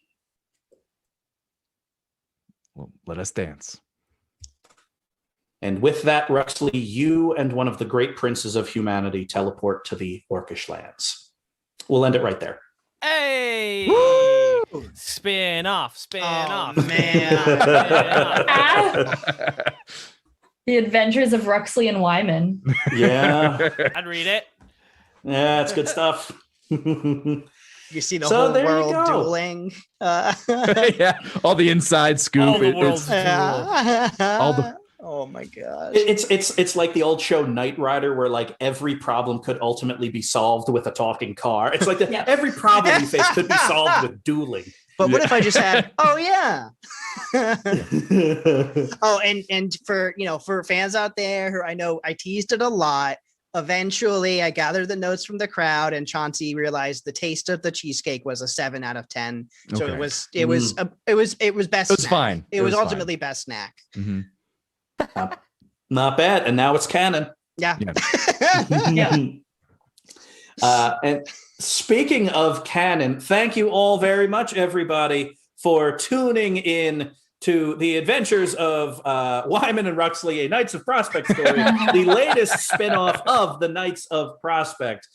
Well, let us dance. And with that, Ruxley, you and one of the great princes of humanity teleport to the Orcish lands. We'll end it right there. Hey! Spin off, spin off. Man. The Adventures of Ruxley and Wyman. Yeah. I'd read it. Yeah, it's good stuff. You see the So whole there you world go. dueling. Yeah, all the inside scoop. All the It- world's it's- all the- Oh my gosh. It's like the old show Knight Rider, where like every problem could ultimately be solved with a talking car. It's like Yeah. every problem you face could be solved with dueling. But what if I just had, oh yeah. Oh, and for fans out there who I know I teased it a lot. Eventually I gathered the notes from the crowd, and Chauncey realized the taste of the cheesecake was a 7 out of 10. So Okay. it was best. It was snack. fine. It was fine. ultimately best snack. Mhm. Not bad. And now it's canon. Yeah. Yeah. And speaking of canon, thank you all very much, everybody, for tuning in to the adventures of Wyman and Ruxley, a Knights of Prospect story, the latest spin-off of the Knights of Prospect.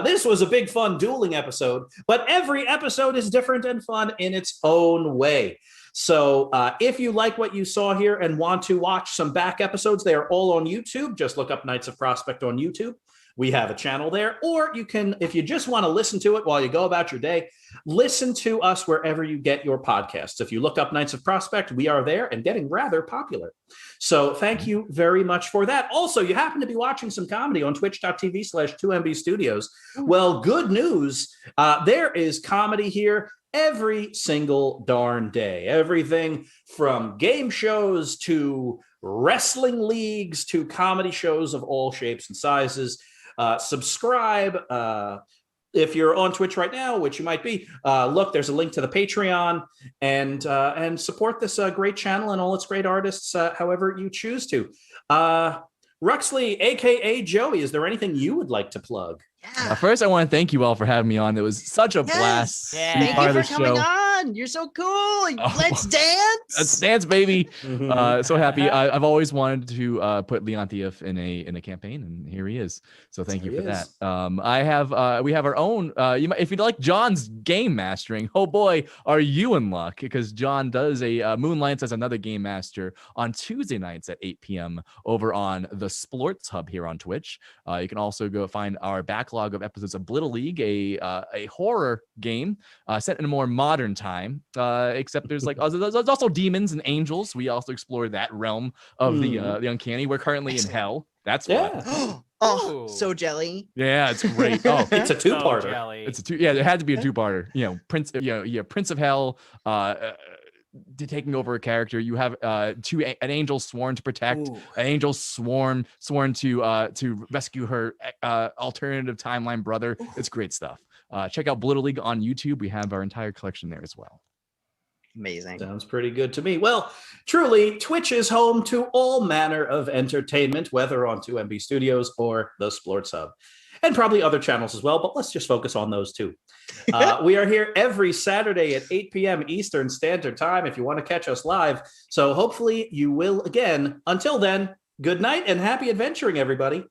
This was a big, fun dueling episode, but every episode is different and fun in its own way. So if you like what you saw here and want to watch some back episodes, they are all on YouTube. Just look up Knights of Prospect on YouTube. We have a channel there. Or you can, if you just want to listen to it while you go about your day, listen to us wherever you get your podcasts. If you look up Knights of Prospect, we are there and getting rather popular. So thank you very much for that. Also, you happen to be watching some comedy on twitch.tv/2MB Studios. Well, good news. There is comedy here every single darn day. Everything from game shows to wrestling leagues to comedy shows of all shapes and sizes. Subscribe. If you're on Twitch right now, which you might be, look, there's a link to the Patreon, and support this great channel and all its great artists, however you choose to. Ruxley, aka Joey, is there anything you would like to plug? Yeah. First, I want to thank you all for having me on. It was such a blast. Yes. Yeah. to be Thank part you of for the coming show. on. You're so cool. Let's dance. Let's dance, baby. Mhm. So happy. I've always wanted to put Leontief in a campaign, and here he is. So thank There you he for that. is. We have our own. If you like John's game mastering, oh boy, are you in luck? Because John does moonlights as another game master on Tuesday nights at 8 p.m. over on the Splorts Hub here on Twitch. You can also go find our backlog of episodes of Little League, a horror game set in a more modern time. Except there's there's also demons and angels. We also explore that realm of the uncanny. We're currently in Excellent. hell. That's Yeah. fun. Oh, Ooh. so jelly. Yeah, it's great. Oh, It's a So two-parter. jelly. it's a two. Yeah, there had to be a two-parter. Prince. Prince of Hell. Taking over a character. You have an angel sworn to protect, Ooh. an angel sworn to rescue her alternative timeline brother. It's great stuff. Check out Little League on YouTube. We have our entire collection there as well. Amazing. Sounds pretty good to me. Well, truly, Twitch is home to all manner of entertainment, whether on 2MB Studios or the Splorts Hub, and probably other channels as well, but let's just focus on those two. We are here every Saturday at 8 p.m. Eastern Standard Time if you want to catch us live. So hopefully you will again. Until then, good night and happy adventuring, everybody.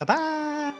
Bye-bye.